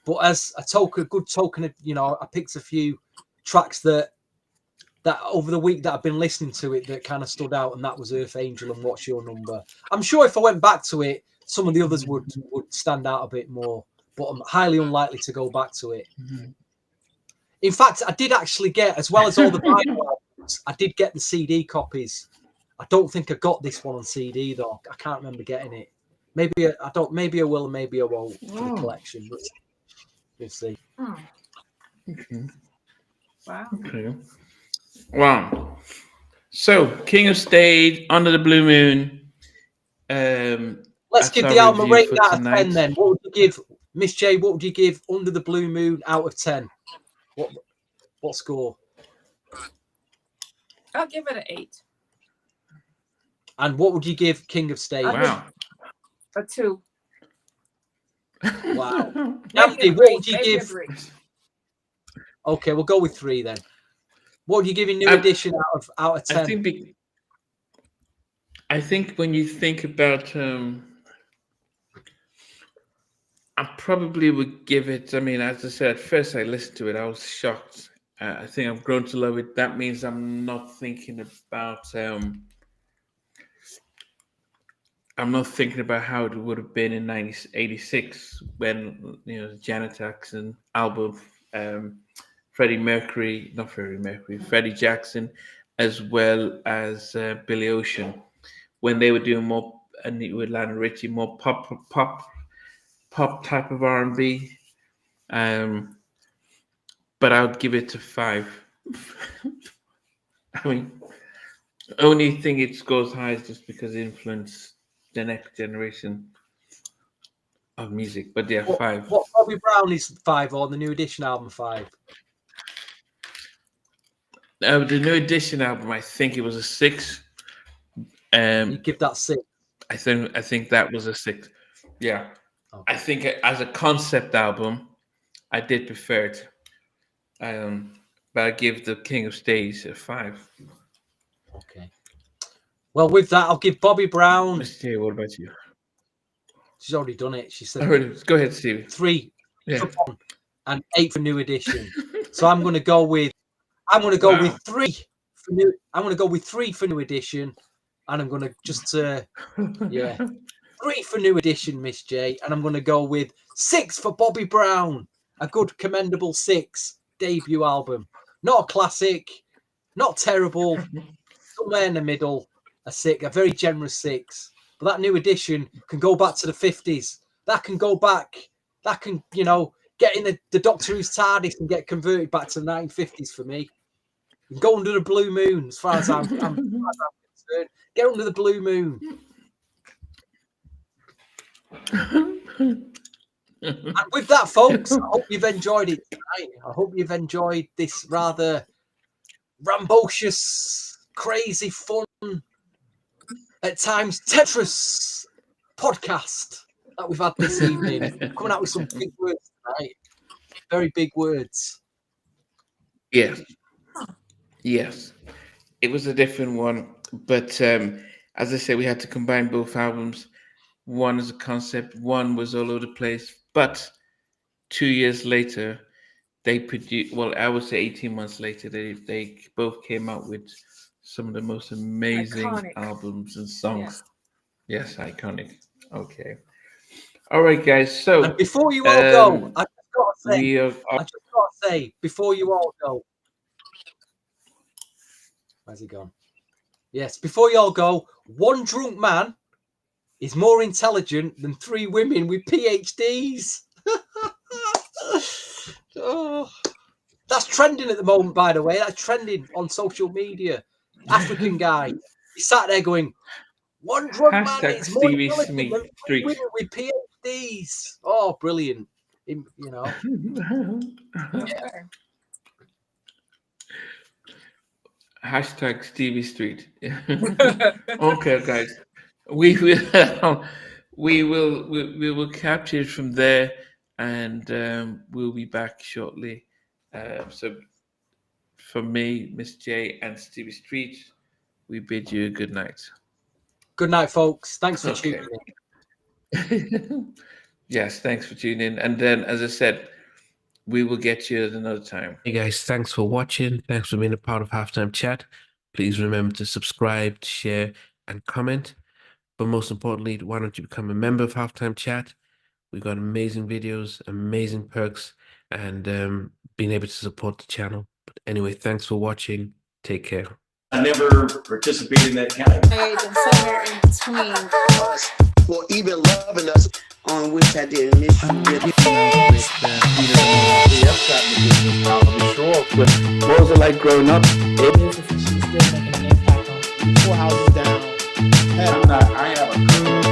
But as a good token of, I picked a few tracks that over the week that I've been listening to it that kind of stood out, and that was Earth Angel and What's Your Number. I'm sure if I went back to it, some of the others would stand out a bit more, but I'm highly unlikely to go back to it. In fact, I did actually get, as well as all the vinyl albums, I did get the CD copies. I don't think I got this one on CD though. I can't remember getting it. Maybe I don't. Maybe I will. Maybe I won't for the collection. But we'll see. Okay. Wow. Okay. Wow. So, King of Stage, Under the Blue Moon. Let's give the album a rating out of 10 then. What would you give, Miss J? What would you give Under the Blue Moon out of 10? What score? I'll give it an 8. And what would you give King of Stage? Wow. A 2. Wow. Maybe Andy, a 3. what would you Maybe give? a 3. Okay, we'll go with 3 then. What would you give in New Edition out of 10? I think when you think about, I probably would give it. I mean, as I said, at first I listened to it, I was shocked. I think I've grown to love it. That means I'm not thinking about. I'm not thinking about how it would have been in 1986 when the Janet Jackson album, Freddie Jackson, as well as Billy Ocean, when they were doing more, and with Lionel Richie, more pop type of R&B. But I would give it a 5. I mean, the only thing it scores high is just because it influenced the next generation of music. But yeah, 5. What Bobby Brown is 5 or the New Edition album 5? The New Edition album, I think it was a 6. You give that 6. I think that was a 6. Yeah. Okay. I think as a concept album, I did prefer it. But I give the King of Stage a 5. Okay. Well, with that, I'll give Bobby Brown. Mr. J, what about you? She's already done it. She said Go ahead, Stevie. 3 Yeah. for Bond and 8 for New Edition. So I'm going to go with 3 for new. I'm going to go with 3 for New Edition, and I'm going to just 3 for New Edition, Miss J, and I'm going to go with 6 for Bobby Brown. A good, commendable 6 debut album. Not a classic, not terrible, somewhere in the middle. A very generous 6. But that New Edition can go back to the 50s. That can go back. That can, get in the Doctor Who's TARDIS and get converted back to the 1950s for me. You can go under the blue moon, as far as I'm concerned. Get under the blue moon. And with that, folks, I hope you've enjoyed it tonight. I hope you've enjoyed this rather rambunctious, crazy, fun, at times Tetris podcast that we've had this evening. Coming out with some big words tonight. Very big words. Yes. It was a different one, but as I said, we had to combine both albums. One as a concept, one was all over the place. But 2 years later, they produced. Well, I would say 18 months later, they both came out with some of the most amazing Iconic albums and songs. Yes, iconic. Okay. All right, guys. So and before you all go, I just got to say, before you all go, where's he gone? Yes, before you all go, one drunk man is more intelligent than 3 women with PhDs. Oh, that's trending at the moment, by the way. That's trending on social media. African guy. He sat there going, one drunk man is more intelligent than 3 women with PhDs. Oh, brilliant. Hashtag Stevie Street. Okay, guys. We will capture it from there, and we'll be back shortly. So, from me, Miss J, and Stevie Street, we bid you a good night. Good night, folks. Thanks for tuning in. Yes, thanks for tuning in. And then, as I said, we will get you at another time. Hey guys, thanks for watching. Thanks for being a part of Halftime Chat. Please remember to subscribe, share, and comment. But most importantly, why don't you become a member of Halftime Chat? We've got amazing videos, amazing perks, and being able to support the channel. But anyway, thanks for watching. Take care. I never participated in that kind. And somewhere in between us, or even loving us, on which I did miss you. What was it like growing up? She's still making an impact on 4 houses down. I have a